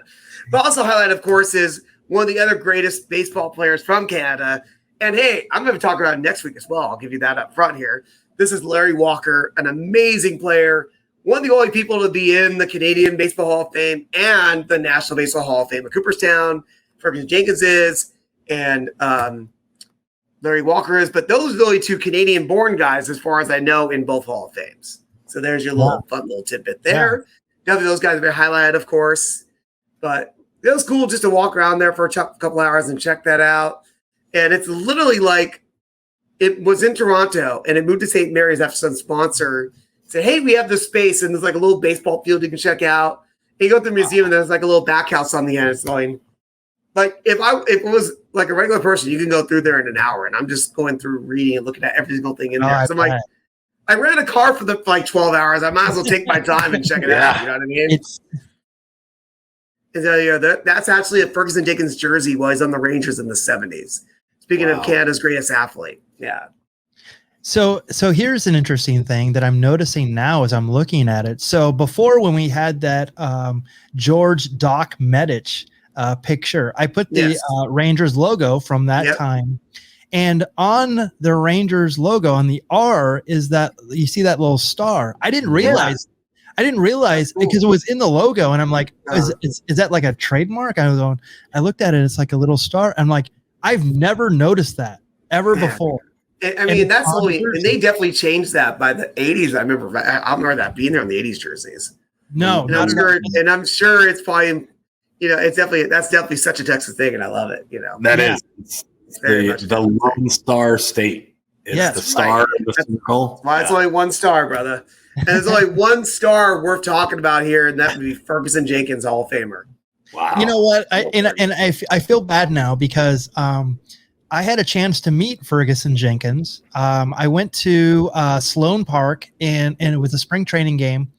also highlight, of course, is one of the other greatest baseball players from Canada. And hey, I'm going to talk about it next week as well. I'll give you that up front here. This is Larry Walker, an amazing player. One of the only people to be in the Canadian Baseball Hall of Fame and the National Baseball Hall of Fame at Cooperstown. Ferguson Jenkins is, and Larry Walker is. But those are the only two Canadian-born guys, as far as I know, in both Hall of Fames. So there's your fun little tidbit there. Definitely those guys have been highlighted, of course. But it was cool just to walk around there for a couple hours and check that out. And it's literally like it was in Toronto and it moved to St. Mary's after some sponsor said, hey, we have this space and there's like a little baseball field you can check out. And you go to the museum and there's like a little back house on the end. It's going like if it was like a regular person, you can go through there in an hour. And I'm just going through reading and looking at every single thing in there. So I'm like, I ran a car for like 12 hours. I might as well take my time and check it out. You know what I mean? That's actually a Ferguson Jenkins jersey while he's on the Rangers in the 70s. Speaking of Canada's greatest athlete. Yeah. So here's an interesting thing that I'm noticing now as I'm looking at it. So before, when we had that George Doc Medich picture, I put the Rangers logo from that time. And on the Rangers logo, on the R, is that you see that little star. I didn't realize because it was in the logo, and I'm like, is that like a trademark? I looked at it, it's like a little star. I'm like, I've never noticed that ever before. I mean, that's only, and they definitely changed that by the 80s. I remember that being there on the 80s jerseys. No, and I'm sure it's probably, that's definitely such a Texas thing, and I love it. That is the Lone Star State. It's the star in the circle. Why it's only one star, brother. And there's only one star worth talking about here, and that would be Ferguson Jenkins, Hall of Famer. Wow. You know what? I feel bad now because I had a chance to meet Ferguson Jenkins. I went to Sloan Park and it was a spring training game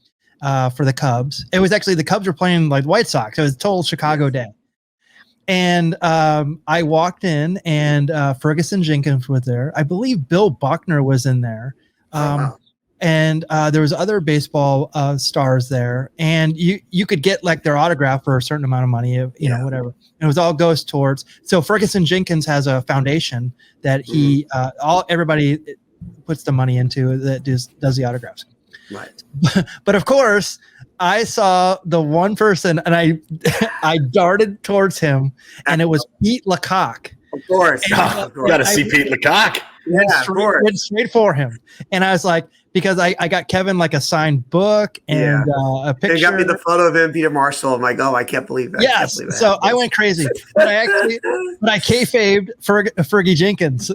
for the Cubs. It was actually the Cubs were playing like White Sox. It was a total Chicago day. And I walked in, and Ferguson Jenkins was there. I believe Bill Buckner was in there. Wow. And there was other baseball stars there, and you could get like their autograph for a certain amount of money, you know, whatever. And it was all goes towards. So Ferguson Jenkins has a foundation that he everybody puts the money into that does the autographs. Right. But of course, I saw the one person, and I darted towards him, and it was Pete Lecoq. Of course. You got to see Pete Lecoq. Went straight for him, and I was like, because I got Kevin like a signed book and a picture. They got me the photo of him, Peter Marshall. I'm like, oh, I can't believe that. Yes, so I went crazy, but I kayfabed Fergie Jenkins. He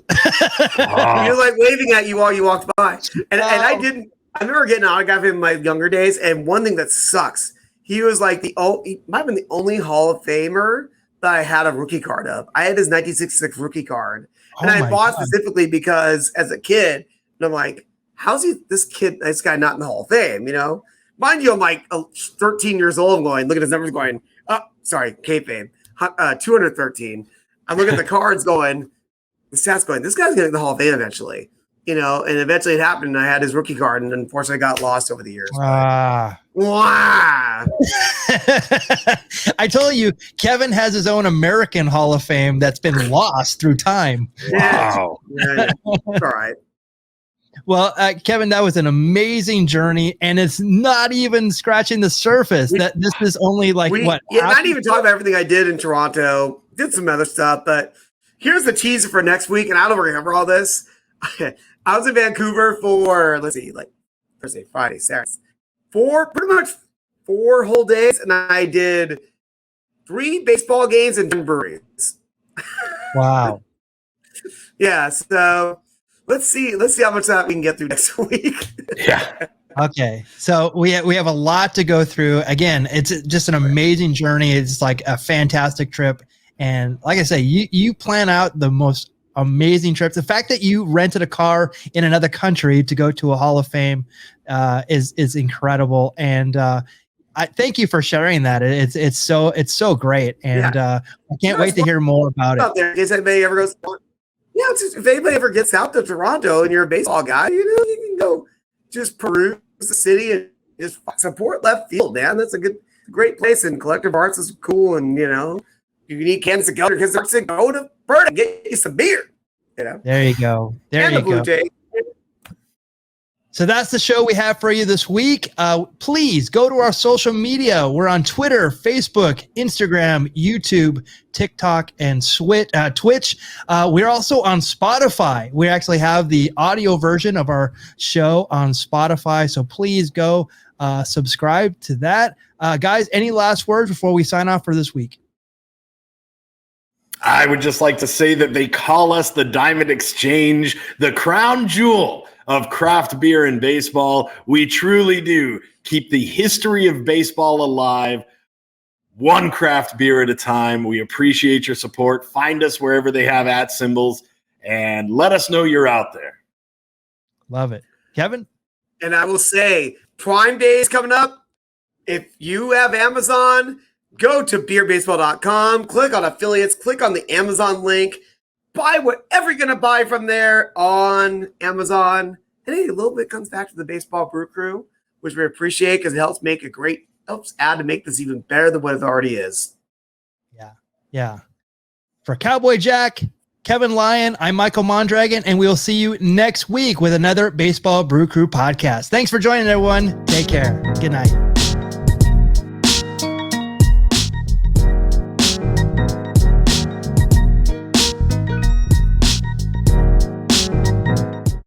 was like waving at you while you walked by, and I didn't. I remember getting an autograph in my younger days, and one thing that sucks, he was like he might have been the only Hall of Famer that I had a rookie card of. I had his 1966 rookie card, and I bought specifically because as a kid, and I'm like, how's this guy not in the Hall of Fame? You know, mind you, I'm like 13 years old. I'm going, look at his numbers going, oh, sorry, kayfabe, 213. I'm looking at the cards going, the stats going, this guy's going to get in the Hall of Fame eventually. You know, and eventually it happened. And I had his rookie card, and unfortunately, got lost over the years. I told you, Kevin has his own American Hall of Fame that's been lost through time. Wow. Yeah. All right. Well, Kevin, that was an amazing journey, and it's not even scratching the surface. That this is only like what? Yeah, not even talking about everything I did in Toronto. Did some other stuff, but here's the teaser for next week, and I don't remember all this. I was in Vancouver for like Thursday, Friday, Saturday, pretty much 4 whole days, and I did 3 baseball games and 10 breweries. Wow. Yeah, so let's see how much of that we can get through next week. Yeah. Okay, so we have a lot to go through. Again, it's just an amazing journey. It's like a fantastic trip, and like I say, you plan out the most amazing trips. The fact that you rented a car in another country to go to a Hall of Fame is incredible, and I thank you for sharing that. It's so great, and I can't wait to hear more about it. Out there, in case anybody ever goes, if anybody ever gets out to Toronto and you're a baseball guy, you know, you can go just peruse the city and just support left field, man. That's a great place, and Collective Arts is cool, and you know, you can eat cans of go to Bird and get you some beer. You know, there you go. There you go. So that's the show we have for you this week. Please go to our social media. We're on Twitter, Facebook, Instagram, YouTube, TikTok, and Twitch. We're also on Spotify. We actually have the audio version of our show on Spotify. So please go subscribe to that. Guys, any last words before we sign off for this week? I would just like to say that they call us the Diamond Exchange, the crown jewel of craft beer and baseball. We truly do keep the history of baseball alive, one craft beer at a time. We appreciate your support. Find us wherever they have @ symbols and let us know you're out there. Love it. Kevin? And I will say, Prime Day is coming up. If you have Amazon, go to beerbaseball.com, click on affiliates, click on the Amazon link, buy whatever you're going to buy from there on Amazon. And hey, a little bit comes back to the Baseball Brew Crew, which we appreciate because it helps add to make this even better than what it already is. Yeah. For Cowboy Jack, Kevin Lyon, I'm Michael Mondragon, and we'll see you next week with another Baseball Brew Crew podcast. Thanks for joining, everyone. Take care. Good night.